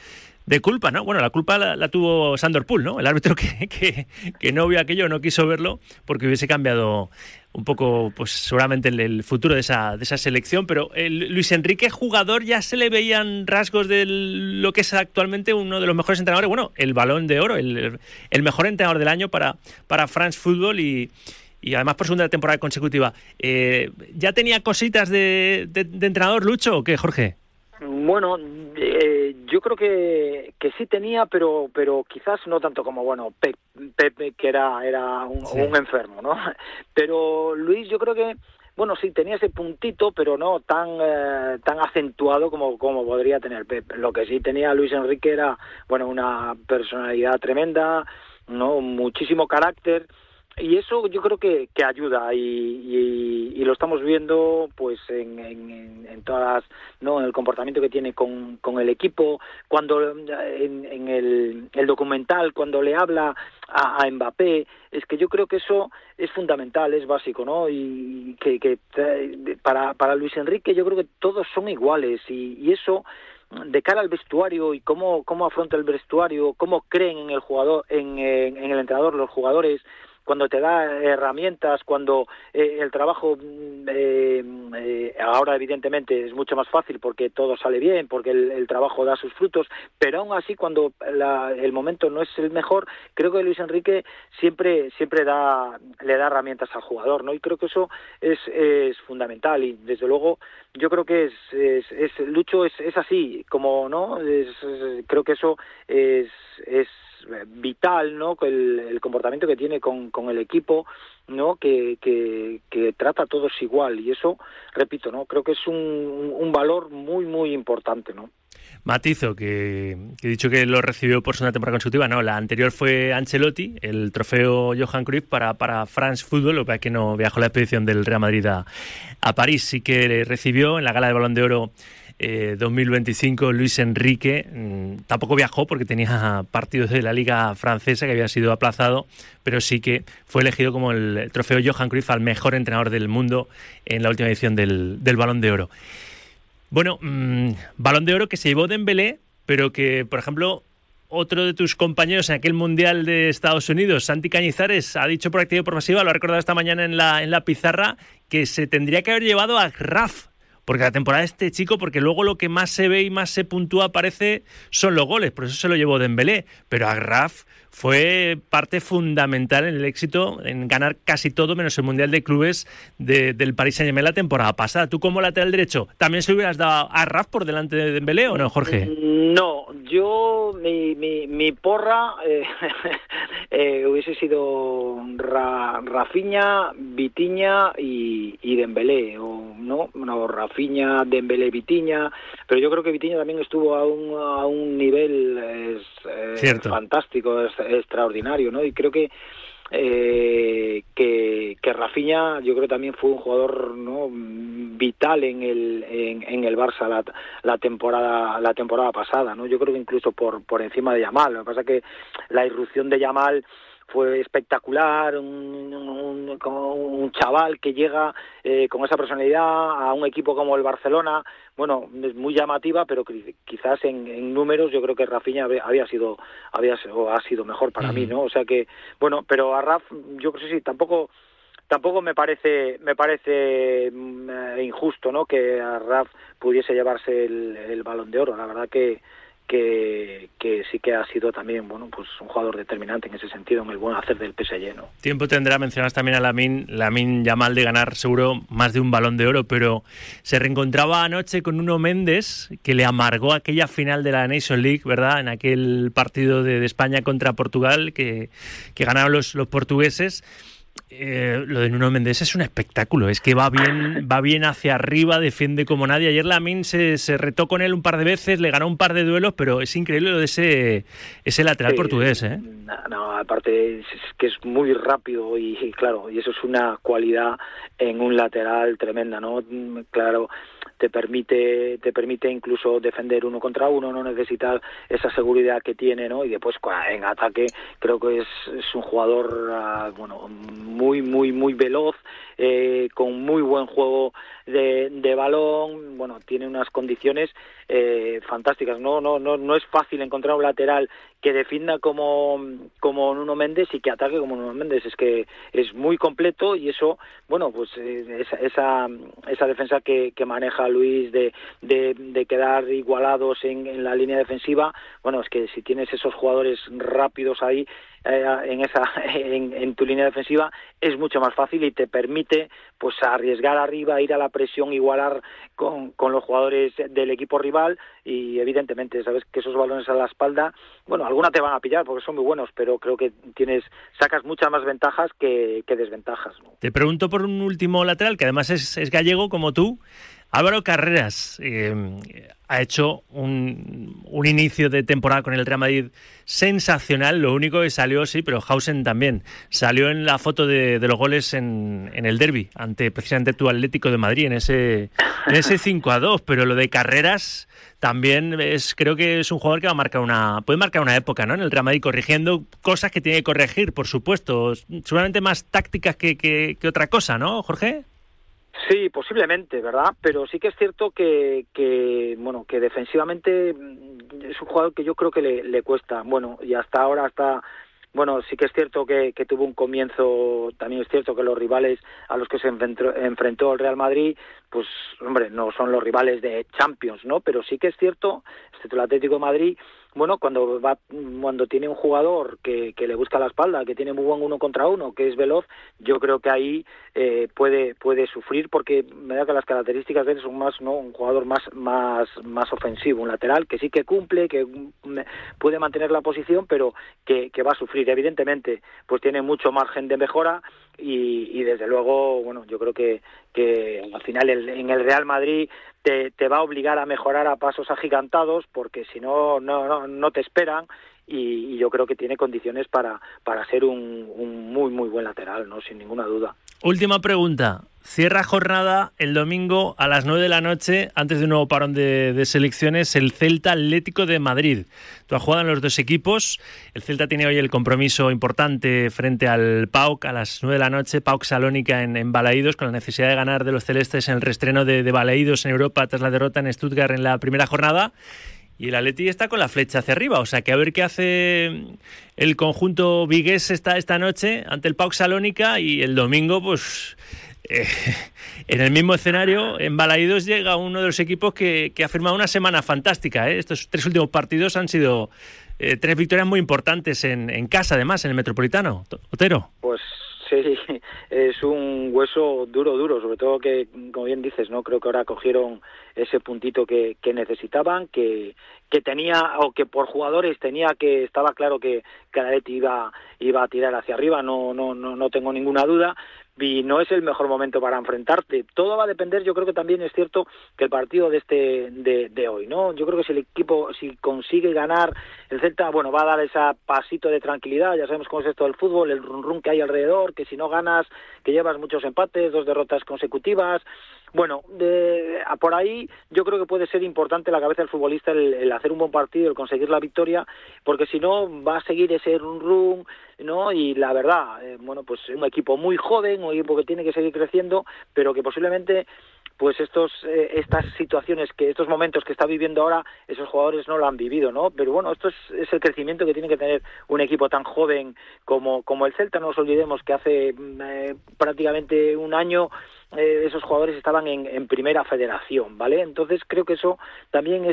culpa, ¿no? Bueno, la culpa la tuvo Sandor Pool, ¿no? El árbitro que no vio aquello, no quiso verlo porque hubiese cambiado un poco, pues seguramente el futuro de esa selección. Pero Luis Enrique, jugador, ya se le veían rasgos de lo que es actualmente uno de los mejores entrenadores, el Balón de Oro, el mejor entrenador del año para France Football y además por segunda temporada consecutiva. ¿Ya tenía cositas de entrenador, Lucho, o qué, Jorge? Yo creo que sí tenía, pero quizás no tanto como, Pepe, que era un enfermo, ¿no? Pero Luis, yo creo que, sí tenía ese puntito, pero no tan acentuado como podría tener Pepe. Lo que sí tenía Luis Enrique era, una personalidad tremenda, ¿no? Muchísimo carácter. Y eso yo creo que ayuda y lo estamos viendo pues en todas, ¿no?, en el comportamiento que tiene con el equipo, cuando en el documental, cuando le habla a Mbappé, es que yo creo que eso es fundamental, es básico, ¿no? Y que para Luis Enrique yo creo que todos son iguales y eso de cara al vestuario y cómo afronta el vestuario, cómo creen en el jugador, en el entrenador, los jugadores, cuando te da herramientas, cuando el trabajo ahora evidentemente es mucho más fácil porque todo sale bien, porque el trabajo da sus frutos, pero aún así cuando el momento no es el mejor, creo que Luis Enrique siempre le da herramientas al jugador, ¿no? Y creo que eso es fundamental y desde luego yo creo que Lucho es así, como no, creo que eso es vital, ¿no? El comportamiento que tiene con el equipo, ¿no? Que trata a todos igual y eso, repito, ¿no? Creo que es un valor muy muy importante, ¿no? Matizo, que he dicho que lo recibió por segunda temporada consecutiva. No, la anterior fue Ancelotti, el trofeo Johan Cruyff para France Football, lo que pasa es que no viajó la expedición del Real Madrid a París. Sí que recibió en la gala de Balón de Oro 2025 Luis Enrique. Tampoco viajó porque tenía partidos de la Liga Francesa que había sido aplazado, pero sí que fue elegido como el trofeo Johan Cruyff al mejor entrenador del mundo en la última edición del Balón de Oro. Bueno, Balón de Oro que se llevó Dembélé, pero que, por ejemplo, otro de tus compañeros en aquel Mundial de Estados Unidos, Santi Cañizares, ha dicho por activa y por pasiva, lo ha recordado esta mañana en la pizarra, que se tendría que haber llevado a Achraf, porque la temporada de este chico, porque luego lo que más se ve y más se puntúa parece son los goles, por eso se lo llevó Dembélé, pero Achraf fue parte fundamental en el éxito, en ganar casi todo menos el Mundial de Clubes del Paris Saint-Germain la temporada pasada. ¿Tú como lateral derecho también se hubieras dado a Achraf por delante de Dembélé o no, Jorge? No, yo mi porra hubiese sido Rafinha, Vitinha y Dembélé, o no Rafinha, Dembélé, Vitinha, pero yo creo que Vitinha también estuvo a un nivel fantástico, extraordinario, ¿no? Y creo que que Rafinha yo creo también fue un jugador, ¿no?, vital en el Barça la temporada pasada, ¿no? Yo creo que incluso por encima de Yamal. Lo que pasa es que la irrupción de Yamal fue espectacular, un chaval que llega con esa personalidad a un equipo como el Barcelona. Bueno, es muy llamativa, pero quizás en números yo creo que Rafinha ha sido mejor para mí, ¿no? O sea que, bueno, pero a Raf, yo creo que sí, tampoco me parece injusto, ¿no?, que a Raf pudiese llevarse el Balón de Oro. La verdad que sí que ha sido también, bueno, pues un jugador determinante en ese sentido, en el buen hacer del PSG, ¿no? Tiempo tendrá, mencionas también a Lamine Yamal, de ganar seguro más de un Balón de Oro, pero se reencontraba anoche con Nuno Méndez, que le amargó aquella final de la Nations League, ¿verdad?, en aquel partido de España contra Portugal, que ganaron los portugueses. Lo de Nuno Méndez es un espectáculo, es que va bien hacia arriba, defiende como nadie. Ayer Lamine se retó con él un par de veces, le ganó un par de duelos, pero es increíble lo de ese lateral portugués, ¿eh? No, aparte es que es muy rápido y claro, y eso es una cualidad en un lateral tremenda, ¿no? Claro, te permite incluso defender uno contra uno, no necesitas esa seguridad que tiene, ¿no? Y después en ataque creo que es un jugador bueno, muy veloz, con muy buen juego de balón. Bueno, tiene unas condiciones fantásticas. No es fácil encontrar un lateral que defienda como Nuno Méndez y que ataque como Nuno Méndez. Es que es muy completo, y eso, bueno, pues esa defensa que maneja Luis de quedar igualados en la línea defensiva. Bueno, es que si tienes esos jugadores rápidos ahí en tu línea defensiva, es mucho más fácil y te permite pues arriesgar arriba, ir a la presión, igualar con los jugadores del equipo rival. Y evidentemente sabes que esos balones a la espalda, bueno, algunas te van a pillar porque son muy buenos, pero creo que sacas muchas más ventajas que desventajas, ¿no? Te pregunto por un último lateral que además es gallego como tú. Álvaro Carreras ha hecho un inicio de temporada con el Real Madrid sensacional. Lo único que salió, sí, pero Hausen también salió en la foto de los goles en el derbi ante precisamente tu Atlético de Madrid, en ese 5-2. Pero lo de Carreras también creo que es un jugador que puede marcar una época, ¿no?, en el Real Madrid, corrigiendo cosas que tiene que corregir, por supuesto. Seguramente más tácticas que otra cosa, ¿no, Jorge? Sí, posiblemente, ¿verdad? Pero sí que es cierto que defensivamente es un jugador que yo creo que le cuesta. Bueno, y hasta ahora bueno, sí que es cierto que tuvo un comienzo. También es cierto que los rivales a los que se enfrentó el Real Madrid, pues, hombre, no son los rivales de Champions, ¿no? Pero sí que es cierto, el Atlético de Madrid, bueno, cuando tiene un jugador que le busca la espalda, que tiene muy buen uno contra uno, que es veloz, yo creo que ahí puede sufrir, porque me da que las características de él son más, ¿no?, un jugador más ofensivo, un lateral que sí que cumple, que puede mantener la posición, pero que va a sufrir. Evidentemente, pues tiene mucho margen de mejora y desde luego, bueno, yo creo que al final en el Real Madrid te va a obligar a mejorar a pasos agigantados, porque si no te esperan, y yo creo que tiene condiciones para ser un muy buen lateral, ¿no?, sin ninguna duda. Última pregunta. Cierra jornada el domingo a las 9 de la noche, antes de un nuevo parón de selecciones, el Celta Atlético de Madrid. Tú has jugado en los dos equipos. El Celta tiene hoy el compromiso importante frente al PAOK a las 9 de la noche, PAOK Salónica en Balaídos, con la necesidad de ganar de los celestes en el reestreno de Balaídos en Europa tras la derrota en Stuttgart en la primera jornada. Y el Atleti está con la flecha hacia arriba, o sea que a ver qué hace el conjunto vigués esta noche ante el PAOK Salónica, y el domingo, pues en el mismo escenario, en Balaídos, llega uno de los equipos que ha firmado una semana fantástica, ¿eh? Estos 3 últimos partidos han sido 3 victorias muy importantes en casa, además, en el Metropolitano. Otero. Pues sí, es un hueso duro, sobre todo que, como bien dices, no creo que ahora cogieron ese puntito que necesitaban, que tenía, o que por jugadores estaba claro que el Atleti iba a tirar hacia arriba, no tengo ninguna duda, y no es el mejor momento para enfrentarte. Todo va a depender, yo creo que también es cierto que el partido de hoy, ¿no? Yo creo que si el equipo, si consigue ganar, el Celta, bueno, va a dar ese pasito de tranquilidad. Ya sabemos cómo es esto del fútbol, el run que hay alrededor, que si no ganas, que llevas muchos empates, 2 derrotas consecutivas. Bueno, por ahí yo creo que puede ser importante la cabeza del futbolista el hacer un buen partido, el conseguir la victoria, porque si no va a seguir ese run, ¿no? Y la verdad, bueno, pues un equipo muy joven, un equipo que tiene que seguir creciendo, pero que posiblemente pues estas situaciones, estos momentos que está viviendo ahora, esos jugadores no lo han vivido, ¿no? Pero bueno, esto es el crecimiento que tiene que tener un equipo tan joven como el Celta. No nos olvidemos que hace prácticamente un año esos jugadores estaban en primera federación, ¿vale? Entonces creo que eso también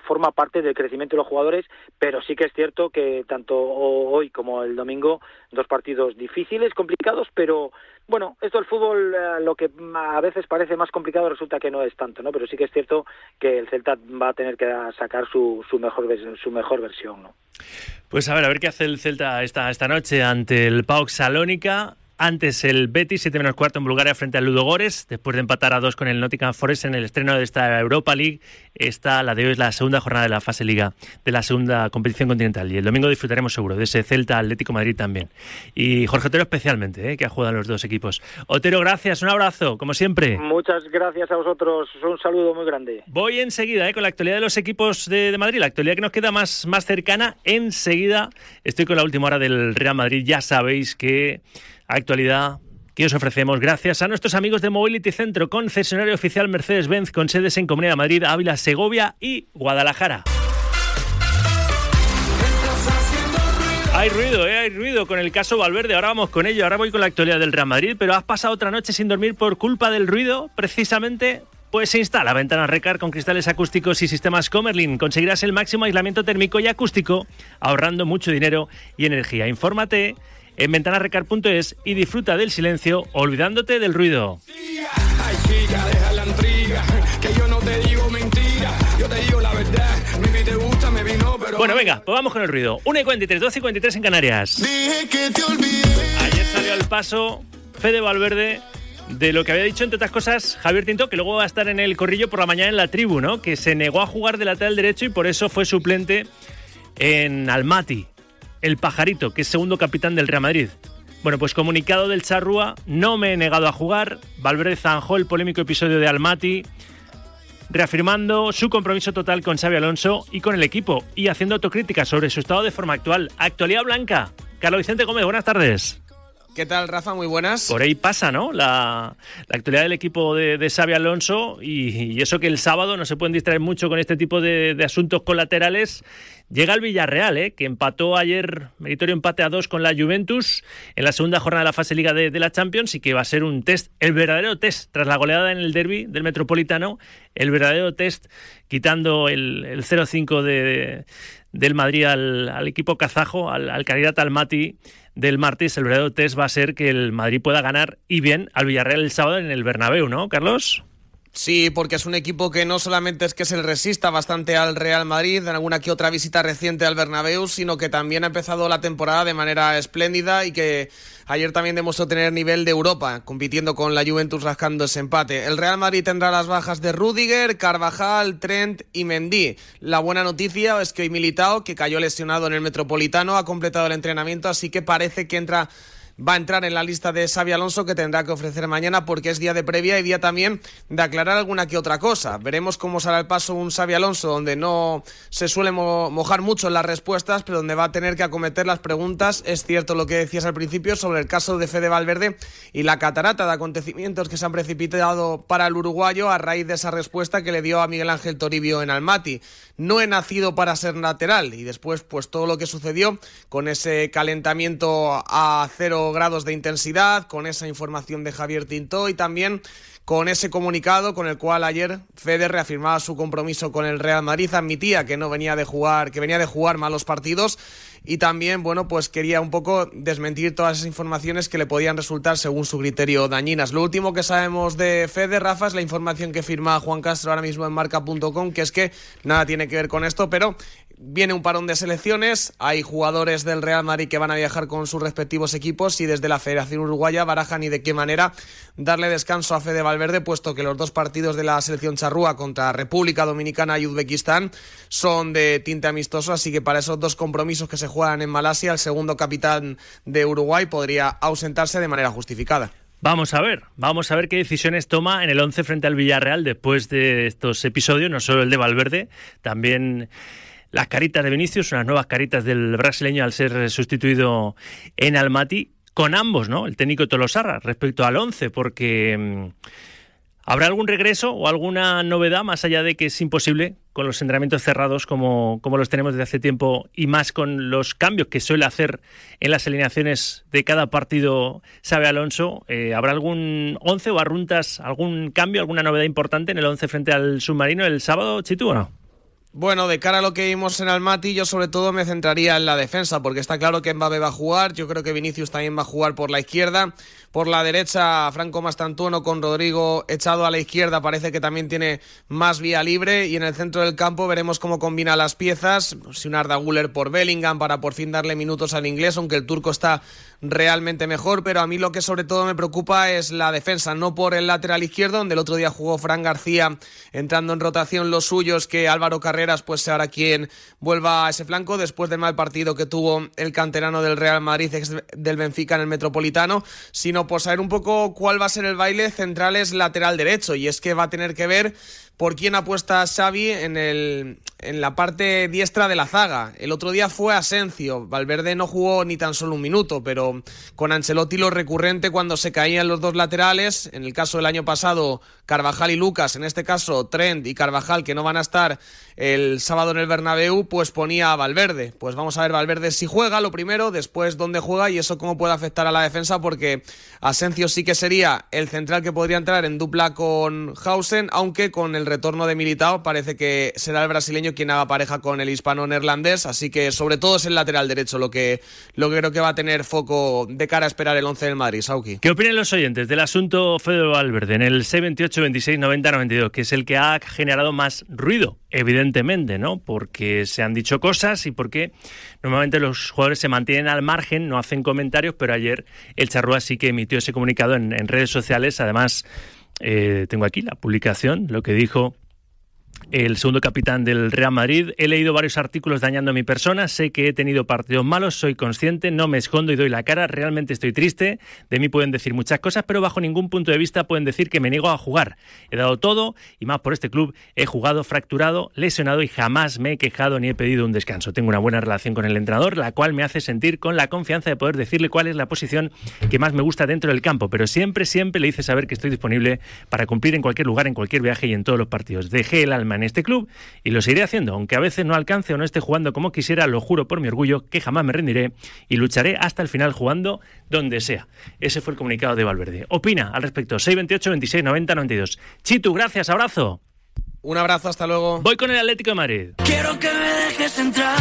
forma parte del crecimiento de los jugadores, pero sí que es cierto que tanto hoy como el domingo, 2 partidos difíciles, complicados, pero bueno, esto del fútbol, lo que a veces parece más complicado resulta que no es tanto, ¿no? Pero sí que es cierto que el Celta va a tener que sacar su mejor versión, ¿no? Pues a ver qué hace el Celta esta noche ante el PAOK Salónica. Antes el Betis, 7:15 en Bulgaria frente al Ludogorets, después de empatar a 2 con el Nottingham Forest en el estreno de esta Europa League. La de hoy es la segunda jornada de la fase Liga, de la segunda competición continental. Y el domingo disfrutaremos seguro de ese Celta Atlético Madrid también. Y Jorge Otero especialmente, que ha jugado en los 2 equipos. Otero, gracias, un abrazo, como siempre. Muchas gracias a vosotros, un saludo muy grande. Voy enseguida con la actualidad de los equipos de Madrid, la actualidad que nos queda más cercana. Enseguida estoy con la última hora del Real Madrid. Ya sabéis que actualidad que os ofrecemos gracias a nuestros amigos de Mobility Centro, concesionario oficial Mercedes-Benz con sedes en Comunidad de Madrid, Ávila, Segovia y Guadalajara. Hay ruido con el caso Valverde. Ahora vamos con ello. Ahora voy con la actualidad del Real Madrid. Pero has pasado otra noche sin dormir por culpa del ruido, precisamente. Pues se instala Ventanas Recar con cristales acústicos y sistemas Comerlin. Conseguirás el máximo aislamiento térmico y acústico, ahorrando mucho dinero y energía. Infórmate en ventanasrecar.es y disfruta del silencio olvidándote del ruido. Ay, chica, deja la intriga, que yo no te digo mentira, yo te digo la verdad. Mi te gusta, me vino, pero... Bueno, venga, pues vamos con el ruido. 1:43, 12:43 en Canarias. Dije que te olvidé. Ayer salió al paso Fede Valverde de lo que había dicho, entre otras cosas, Javier Tinto, que luego va a estar en el corrillo por la mañana en la tribu, ¿no? Que se negó a jugar de lateral derecho y por eso fue suplente en Almaty. El Pajarito, que es segundo capitán del Real Madrid. Bueno, pues comunicado del Charrúa: no me he negado a jugar. Valverde zanjó el polémico episodio de Almaty, reafirmando su compromiso total con Xabi Alonso y con el equipo, y haciendo autocrítica sobre su estado de forma actual. Actualidad blanca. Carlos Vicente Gómez, buenas tardes. ¿Qué tal, Rafa? Muy buenas. Por ahí pasa, ¿no? La actualidad del equipo de Xabi Alonso, y eso que el sábado no se pueden distraer mucho con este tipo de asuntos colaterales. Llega el Villarreal, que empató ayer, meritorio empate a 2 con la Juventus en la segunda jornada de la fase Liga de la Champions, y que va a ser un test, el verdadero test, tras la goleada en el derbi del Metropolitano, el verdadero test, quitando el 0-5 del Madrid al equipo kazajo, al Carirat Almaty del martes. El verdadero test va a ser que el Madrid pueda ganar, y bien, al Villarreal el sábado en el Bernabéu, ¿no, Carlos? Sí, porque es un equipo que no solamente es que se le resista bastante al Real Madrid en alguna que otra visita reciente al Bernabéu, sino que también ha empezado la temporada de manera espléndida y que ayer también demostró tener nivel de Europa, compitiendo con la Juventus rascando ese empate. El Real Madrid tendrá las bajas de Rüdiger, Carvajal, Trent y Mendy. La buena noticia es que hoy Militao, que cayó lesionado en el Metropolitano, ha completado el entrenamiento, así que parece que va a entrar en la lista de Xabi Alonso, que tendrá que ofrecer mañana, porque es día de previa y día también de aclarar alguna que otra cosa. Veremos cómo sale al paso un Xabi Alonso donde no se suele mojar mucho en las respuestas, pero donde va a tener que acometer las preguntas. Es cierto lo que decías al principio sobre el caso de Fede Valverde y la catarata de acontecimientos que se han precipitado para el uruguayo a raíz de esa respuesta que le dio a Miguel Ángel Toribio en Almaty. No he nacido para ser lateral, y después pues todo lo que sucedió con ese calentamiento a 0 grados de intensidad, con esa información de Javier Tinto y también con ese comunicado con el cual ayer Fede reafirmaba su compromiso con el Real Madrid, admitía que venía de jugar malos partidos, y también, bueno, pues quería un poco desmentir todas esas informaciones que le podían resultar, según su criterio, dañinas. Lo último que sabemos de Fede, Rafa, es la información que firma Juan Castro ahora mismo en marca.com, que es que nada tiene que ver con esto, pero viene un parón de selecciones, hay jugadores del Real Madrid que van a viajar con sus respectivos equipos y desde la Federación Uruguaya barajan y de qué manera darle descanso a Fede Valverde, puesto que los 2 partidos de la selección charrúa contra República Dominicana y Uzbekistán son de tinte amistoso, así que para esos 2 compromisos que se juegan en Malasia, el segundo capitán de Uruguay podría ausentarse de manera justificada. Vamos a ver qué decisiones toma en el 11 frente al Villarreal después de estos episodios, no solo el de Valverde, también las caritas de Vinicius, unas nuevas caritas del brasileño al ser sustituido en Almaty, con ambos, ¿no? El técnico Tolosarra respecto al 11, porque ¿habrá algún regreso o alguna novedad más allá de que es imposible con los entrenamientos cerrados como los tenemos desde hace tiempo y más con los cambios que suele hacer en las alineaciones de cada partido Xabi Alonso? ¿Habrá algún 11 o arruntas algún cambio, alguna novedad importante en el 11 frente al Submarino el sábado, Chitu, o no? Bueno, de cara a lo que vimos en Almaty, yo sobre todo me centraría en la defensa, porque está claro que Mbappé va a jugar, yo creo que Vinicius también va a jugar por la izquierda, por la derecha Franco Mastantuono con Rodrigo echado a la izquierda, parece que también tiene más vía libre, y en el centro del campo veremos cómo combina las piezas, si un Arda Güler por Bellingham para por fin darle minutos al inglés, aunque el turco está realmente mejor, pero a mí lo que sobre todo me preocupa es la defensa, no por el lateral izquierdo, donde el otro día jugó Fran García entrando en rotación los suyos, que Álvaro Carreras pues será quien vuelva a ese flanco después del mal partido que tuvo el canterano del Real Madrid, ex del Benfica en el Metropolitano, sino por saber un poco cuál va a ser el baile centrales lateral derecho, y es que va a tener que ver por quién apuesta Xavi en la parte diestra de la zaga. El otro día fue Asensio, Valverde no jugó ni tan solo un minuto, pero con Ancelotti lo recurrente cuando se caían los 2 laterales, en el caso del año pasado Carvajal y Lucas, en este caso Trent y Carvajal, que no van a estar el sábado en el Bernabéu, pues ponía a Valverde. Pues vamos a ver Valverde si juega, lo primero, después dónde juega y eso cómo puede afectar a la defensa, porque Asensio sí que sería el central que podría entrar en dupla con Hausen, aunque con el retorno de Militao parece que será el brasileño quien haga pareja con el hispano-neerlandés, así que sobre todo es el lateral derecho lo que creo que va a tener foco de cara a esperar el 11 del Madrid. Sauki. ¿Qué opinan los oyentes del asunto Fede Valverde en el 628 26 90 92, que es el que ha generado más ruido? Evidentemente, ¿no? Porque se han dicho cosas y porque normalmente los jugadores se mantienen al margen, no hacen comentarios, pero ayer el Charrúa sí que emitió ese comunicado en redes sociales. Además, tengo aquí la publicación, lo que dijo el segundo capitán del Real Madrid. He leído varios artículos dañando a mi persona, sé que he tenido partidos malos, soy consciente, no me escondo y doy la cara, realmente estoy triste, de mí pueden decir muchas cosas, pero bajo ningún punto de vista pueden decir que me niego a jugar. He dado todo y más por este club, he jugado fracturado, lesionado y jamás me he quejado ni he pedido un descanso. Tengo una buena relación con el entrenador, la cual me hace sentir con la confianza de poder decirle cuál es la posición que más me gusta dentro del campo, pero siempre le hice saber que estoy disponible para cumplir en cualquier lugar, en cualquier viaje y en todos los partidos. Dejé el alma en este club y lo seguiré haciendo, aunque a veces no alcance o no esté jugando como quisiera, lo juro por mi orgullo que jamás me rendiré y lucharé hasta el final jugando donde sea. Ese fue el comunicado de Valverde. Opina al respecto, 628 26 90 92. Chitu, gracias, abrazo. Un abrazo, hasta luego. Voy con el Atlético de Madrid. Quiero que me dejes entrar.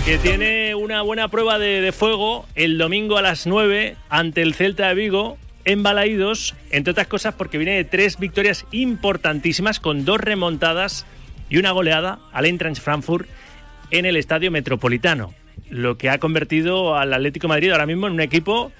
Que tiene una buena prueba de fuego el domingo a las 9 ante el Celta de Vigo, en Balaídos, entre otras cosas porque viene de 3 victorias importantísimas con 2 remontadas y una goleada al Eintracht Frankfurt en el Estadio Metropolitano, lo que ha convertido al Atlético de Madrid ahora mismo en un equipo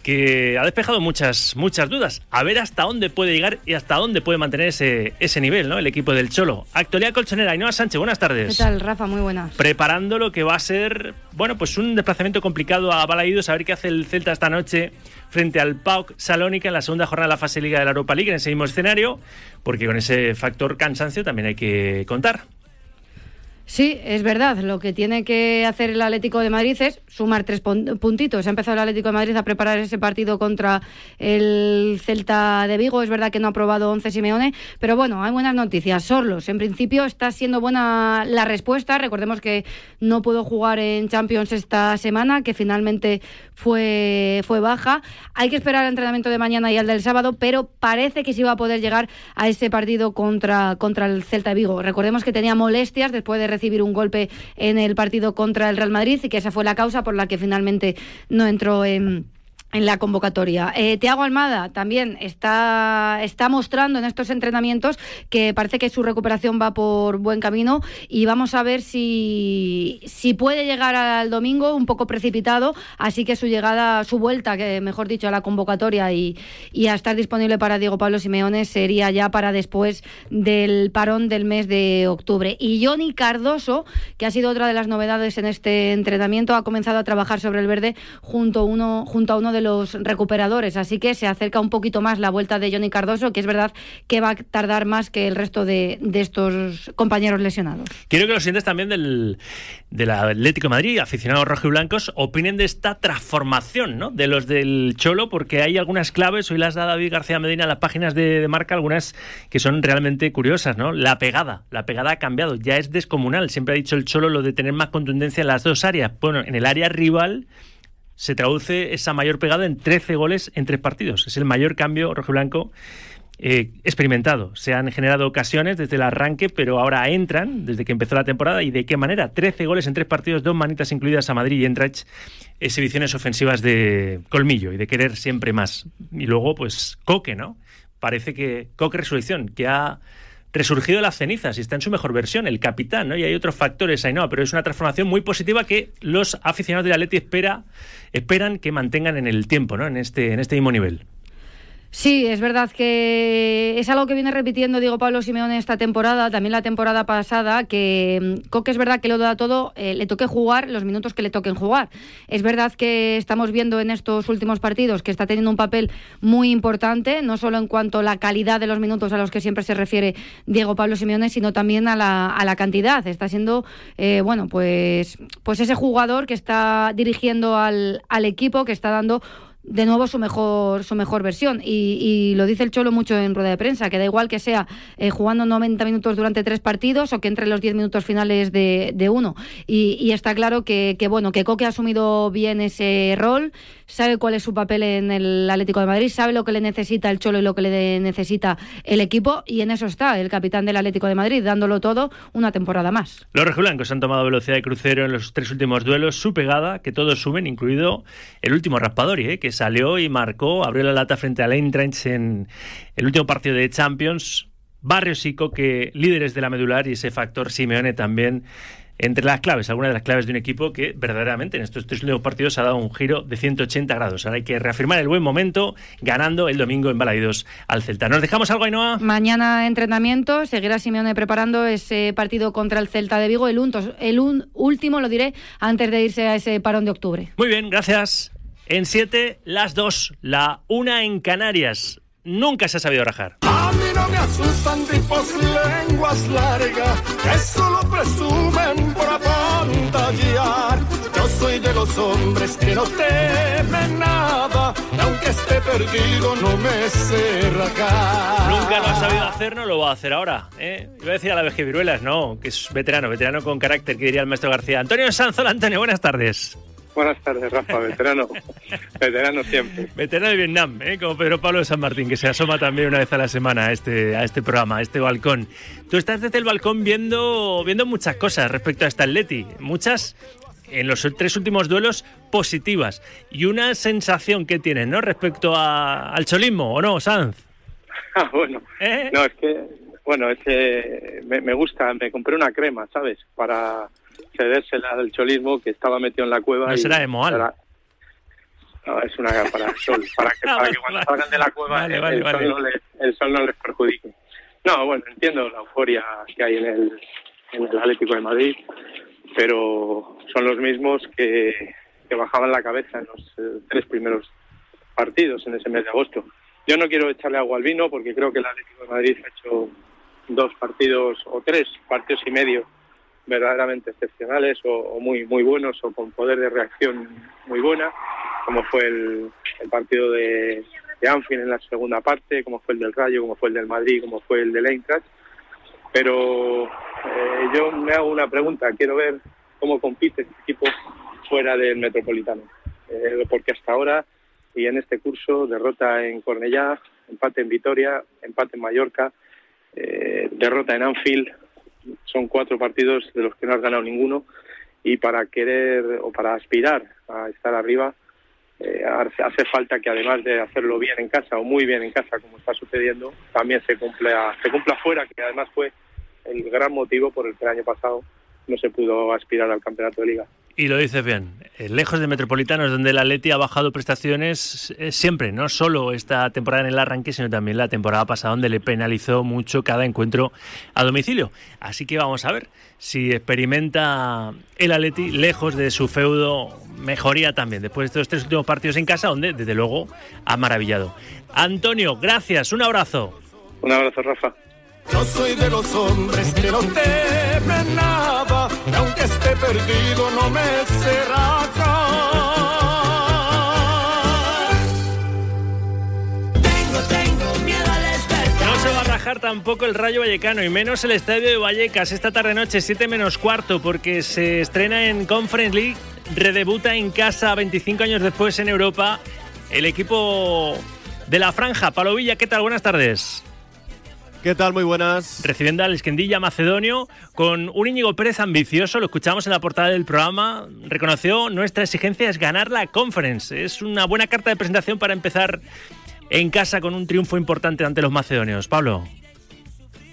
que ha despejado muchas dudas. A ver hasta dónde puede llegar y hasta dónde puede mantener ese nivel, ¿no? El equipo del Cholo. Actualidad colchonera. Ainhoa Sánchez, buenas tardes. ¿Qué tal, Rafa? Muy buenas. Preparando lo que va a ser, bueno, pues un desplazamiento complicado a Balaídos, a ver qué hace el Celta esta noche frente al PAOK Salónica en la segunda jornada de la fase Liga de la Europa League, en ese mismo escenario, porque con ese factor cansancio también hay que contar. Sí, es verdad. Lo que tiene que hacer el Atlético de Madrid es sumar 3 puntitos. Ha empezado el Atlético de Madrid a preparar ese partido contra el Celta de Vigo. Es verdad que no ha probado 11 Simeone, pero bueno, hay buenas noticias. Sorlos, en principio está siendo buena la respuesta. Recordemos que no pudo jugar en Champions esta semana, que finalmente fue baja. Hay que esperar al entrenamiento de mañana y al del sábado, pero parece que sí va a poder llegar a ese partido contra el Celta de Vigo. Recordemos que tenía molestias después de recibir un golpe en el partido contra el Real Madrid y que esa fue la causa por la que finalmente no entró en en la convocatoria. Thiago Almada también está mostrando en estos entrenamientos que parece que su recuperación va por buen camino, y vamos a ver si puede llegar al domingo un poco precipitado, así que su vuelta, que mejor dicho, a la convocatoria y a estar disponible para Diego Pablo Simeone sería ya para después del parón del mes de octubre. Y Johnny Cardoso, que ha sido otra de las novedades en este entrenamiento, ha comenzado a trabajar sobre el verde junto a uno de los recuperadores, así que se acerca un poquito más la vuelta de Johnny Cardoso, que es verdad que va a tardar más que el resto de estos compañeros lesionados. Quiero que los siguientes también del Atlético de Madrid, aficionados rojiblancos, opinen de esta transformación, ¿no?, de los del Cholo, porque hay algunas claves, hoy las da David García Medina en las páginas de Marca, algunas que son realmente curiosas, ¿no? La pegada ha cambiado, ya es descomunal. Siempre ha dicho el Cholo lo de tener más contundencia en las dos áreas. Bueno, en el área rival se traduce esa mayor pegada en 13 goles en 3 partidos. Es el mayor cambio rojiblanco experimentado. Se han generado ocasiones desde el arranque, pero ahora entran desde que empezó la temporada. ¿Y de qué manera? 13 goles en 3 partidos, 2 manitas incluidas a Madrid y Entrach, exhibiciones ofensivas de colmillo y de querer siempre más. Y luego, pues, Coque, ¿no? Parece que Coque Resurrección, que ha resurgido de las cenizas y está en su mejor versión, el capitán, ¿no? Y hay otros factores ahí, no, pero es una transformación muy positiva que los aficionados del Atleti esperan que mantengan en el tiempo, ¿no? En este mismo nivel. Sí, es verdad que es algo que viene repitiendo Diego Pablo Simeone esta temporada, también la temporada pasada, que Coque es verdad que lo da todo, le toque jugar los minutos que le toquen jugar. Es verdad que estamos viendo en estos últimos partidos que está teniendo un papel muy importante, no solo en cuanto a la calidad de los minutos a los que siempre se refiere Diego Pablo Simeone, sino también a la cantidad. Está siendo, pues ese jugador que está dirigiendo al equipo, que está dando de nuevo su mejor versión, y lo dice el Cholo mucho en rueda de prensa, que da igual que sea jugando 90 minutos durante 3 partidos o que entre los 10 minutos finales de uno, y está claro que Coque ha asumido bien ese rol, sabe cuál es su papel en el Atlético de Madrid, sabe lo que le necesita el Cholo y lo que le necesita el equipo, y en eso está el capitán del Atlético de Madrid, dándolo todo una temporada más. Los rojiblancos han tomado velocidad de crucero en los 3 últimos duelos, su pegada, que todos suben, incluido el último Raspadori, que salió y marcó, abrió la lata frente al Eintracht en el último partido de Champions. Barrios y Coque, líderes de la medular, y ese factor Simeone también entre las claves, algunas de las claves de un equipo que verdaderamente en estos 3 últimos partidos ha dado un giro de 180 grados. Ahora hay que reafirmar el buen momento, ganando el domingo en Balaídos al Celta. ¿Nos dejamos algo, Ainhoa? Mañana entrenamiento, seguirá Simeone preparando ese partido contra el Celta de Vigo, el último, lo diré, antes de irse a ese parón de octubre. Muy bien, gracias. En 7, las 2, la 1 en Canarias. Nunca se ha sabido rajar. A mí no me asustan tipos lenguas largas que solo presumen por apantallar. Yo soy de los hombres que no temen nada, y aunque esté perdido no me sé rajar. Nunca lo ha sabido hacer, no lo va a hacer ahora, ¿eh? Iba a decir a la vez que Viruelas, no, que es veterano con carácter, que diría el maestro García. Antonio Sanz, hola Antonio, buenas tardes. Buenas tardes, Rafa, veterano siempre. Veterano de Vietnam, como Pedro Pablo de San Martín, que se asoma también una vez a la semana a este programa, a este balcón. Tú estás desde el balcón viendo muchas cosas respecto a este Atleti, muchas en los 3 últimos duelos positivas, y una sensación que tienes, ¿no?, respecto al cholismo, ¿o no, Sanz? Bueno, no, es que me gusta, me compré una crema, ¿sabes?, para cedérsela del cholismo, que estaba metido en la cueva. No será de Moal. No, es una para el sol, para que cuando salgan de la cueva el sol no les perjudique. No, bueno, entiendo la euforia que hay en el Atlético de Madrid, pero son los mismos que bajaban la cabeza en los 3 primeros partidos en ese mes de agosto. Yo no quiero echarle agua al vino, porque creo que el Atlético de Madrid ha hecho 2 partidos o 3 partidos y medio verdaderamente excepcionales o muy muy buenos, o con poder de reacción muy buena, como fue el partido de Anfield en la segunda parte, como fue el del Rayo, como fue el del Madrid, como fue el del Eintracht. Pero yo me hago una pregunta, quiero ver cómo compite este equipo fuera del Metropolitano, porque hasta ahora y en este curso, derrota en Cornellá, empate en Vitoria, empate en Mallorca, derrota en Anfield. Son 4 partidos de los que no has ganado ninguno, y para querer o para aspirar a estar arriba hace falta que además de hacerlo bien en casa o muy bien en casa, como está sucediendo, también se cumpla afuera, que además fue el gran motivo por el que el año pasado no se pudo aspirar al campeonato de Liga. Y lo dices bien, lejos de Metropolitanos, donde el Atleti ha bajado prestaciones siempre, no solo esta temporada en el arranque, sino también la temporada pasada, donde le penalizó mucho cada encuentro a domicilio. Así que vamos a ver si experimenta el Atleti, lejos de su feudo, mejoría también, después de estos 3 últimos partidos en casa, donde desde luego ha maravillado. Antonio, gracias, un abrazo. Un abrazo, Rafa. Yo soy de los hombres que no temen nada, y aunque esté perdido no me será acá. Tengo miedo al despertar. No se va a rajar tampoco el Rayo Vallecano, y menos el estadio de Vallecas esta tarde-noche, 7:15, porque se estrena en Conference League, redebuta en casa 25 años después en Europa el equipo de la Franja. Pablo Villa, ¿qué tal? Buenas tardes. ¿Qué tal? Muy buenas. Recibiendo al Esquendilla macedonio con un Íñigo Pérez ambicioso, lo escuchamos en la portada del programa, reconoció: nuestra exigencia es ganar la Conference. Es una buena carta de presentación para empezar en casa con un triunfo importante ante los macedonios. Pablo.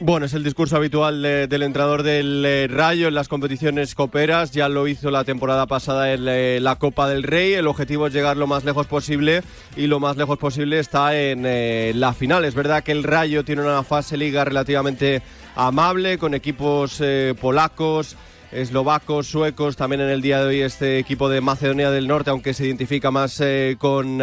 Bueno, es el discurso habitual del entrenador del Rayo en las competiciones coperas. Ya lo hizo la temporada pasada en la Copa del Rey. El objetivo es llegar lo más lejos posible, y lo más lejos posible está en la final. Es verdad que el Rayo tiene una fase liga relativamente amable, con equipos polacos, eslovacos, suecos, también en el día de hoy este equipo de Macedonia del Norte, aunque se identifica más con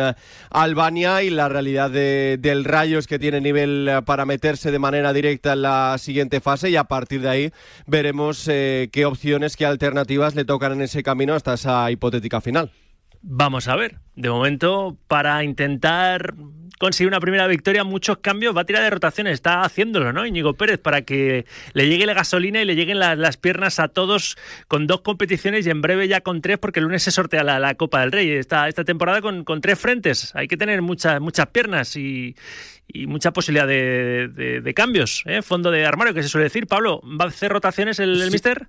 Albania, y la realidad del Rayo es que tiene nivel para meterse de manera directa en la siguiente fase, y a partir de ahí veremos qué opciones, qué alternativas le tocan en ese camino hasta esa hipotética final. Vamos a ver, de momento, para intentar conseguir una primera victoria, muchos cambios, va a tirar de rotaciones, está haciéndolo, ¿no? Íñigo Pérez, para que le llegue la gasolina y le lleguen las piernas a todos, con 2 competiciones y en breve ya con 3, porque el lunes se sortea la Copa del Rey. Esta temporada con 3 frentes, hay que tener muchas piernas y mucha posibilidad de cambios, ¿eh? Fondo de armario, que se suele decir. Pablo, ¿va a hacer rotaciones el míster?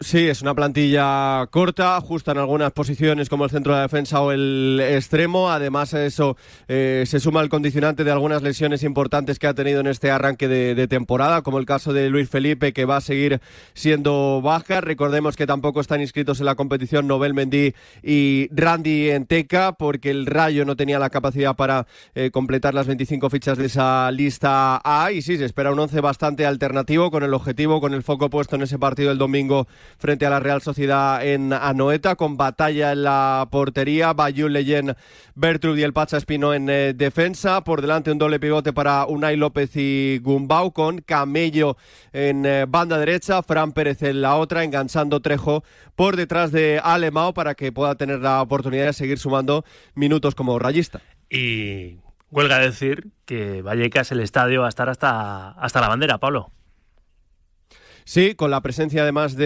Sí, es una plantilla corta, justa en algunas posiciones como el centro de la defensa o el extremo. Además a eso se suma el condicionante de algunas lesiones importantes que ha tenido en este arranque de temporada, como el caso de Luis Felipe, que va a seguir siendo baja. Recordemos que tampoco están inscritos en la competición Nobel Mendy y Randy Enteca, porque el Rayo no tenía la capacidad para completar las 25 fichas de esa lista A. Y sí, se espera un 11 bastante alternativo, con el objetivo, con el foco puesto en ese partido del domingo frente a la Real Sociedad en Anoeta, con Batalla en la portería, Bayul, Leyen, Bertrud y el Pacha Espino en defensa. Por delante un doble pivote para Unai López y Gumbau, con Camello en banda derecha, Fran Pérez en la otra, enganchando Trejo por detrás de Alemão para que pueda tener la oportunidad de seguir sumando minutos como rayista. Y huelga decir que Vallecas, el estadio, va a estar hasta la bandera, Pablo. Sí, con la presencia de más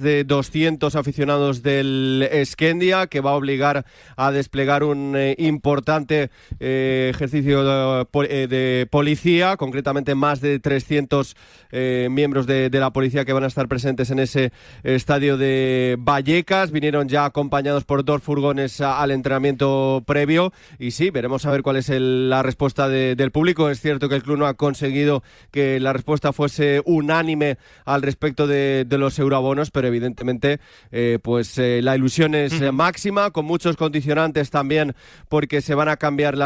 de 200 aficionados del Esquendia, que va a obligar a desplegar un importante ejercicio de policía, concretamente más de 300 miembros de la policía que van a estar presentes en ese estadio de Vallecas. Vinieron ya acompañados por 2 furgones al entrenamiento previo, y sí, veremos a ver cuál es la respuesta del público. Es cierto que el club no ha conseguido que la respuesta fuese unánime al respecto de los euroabonos, pero evidentemente la ilusión es máxima, con muchos condicionantes también, porque se van a cambiar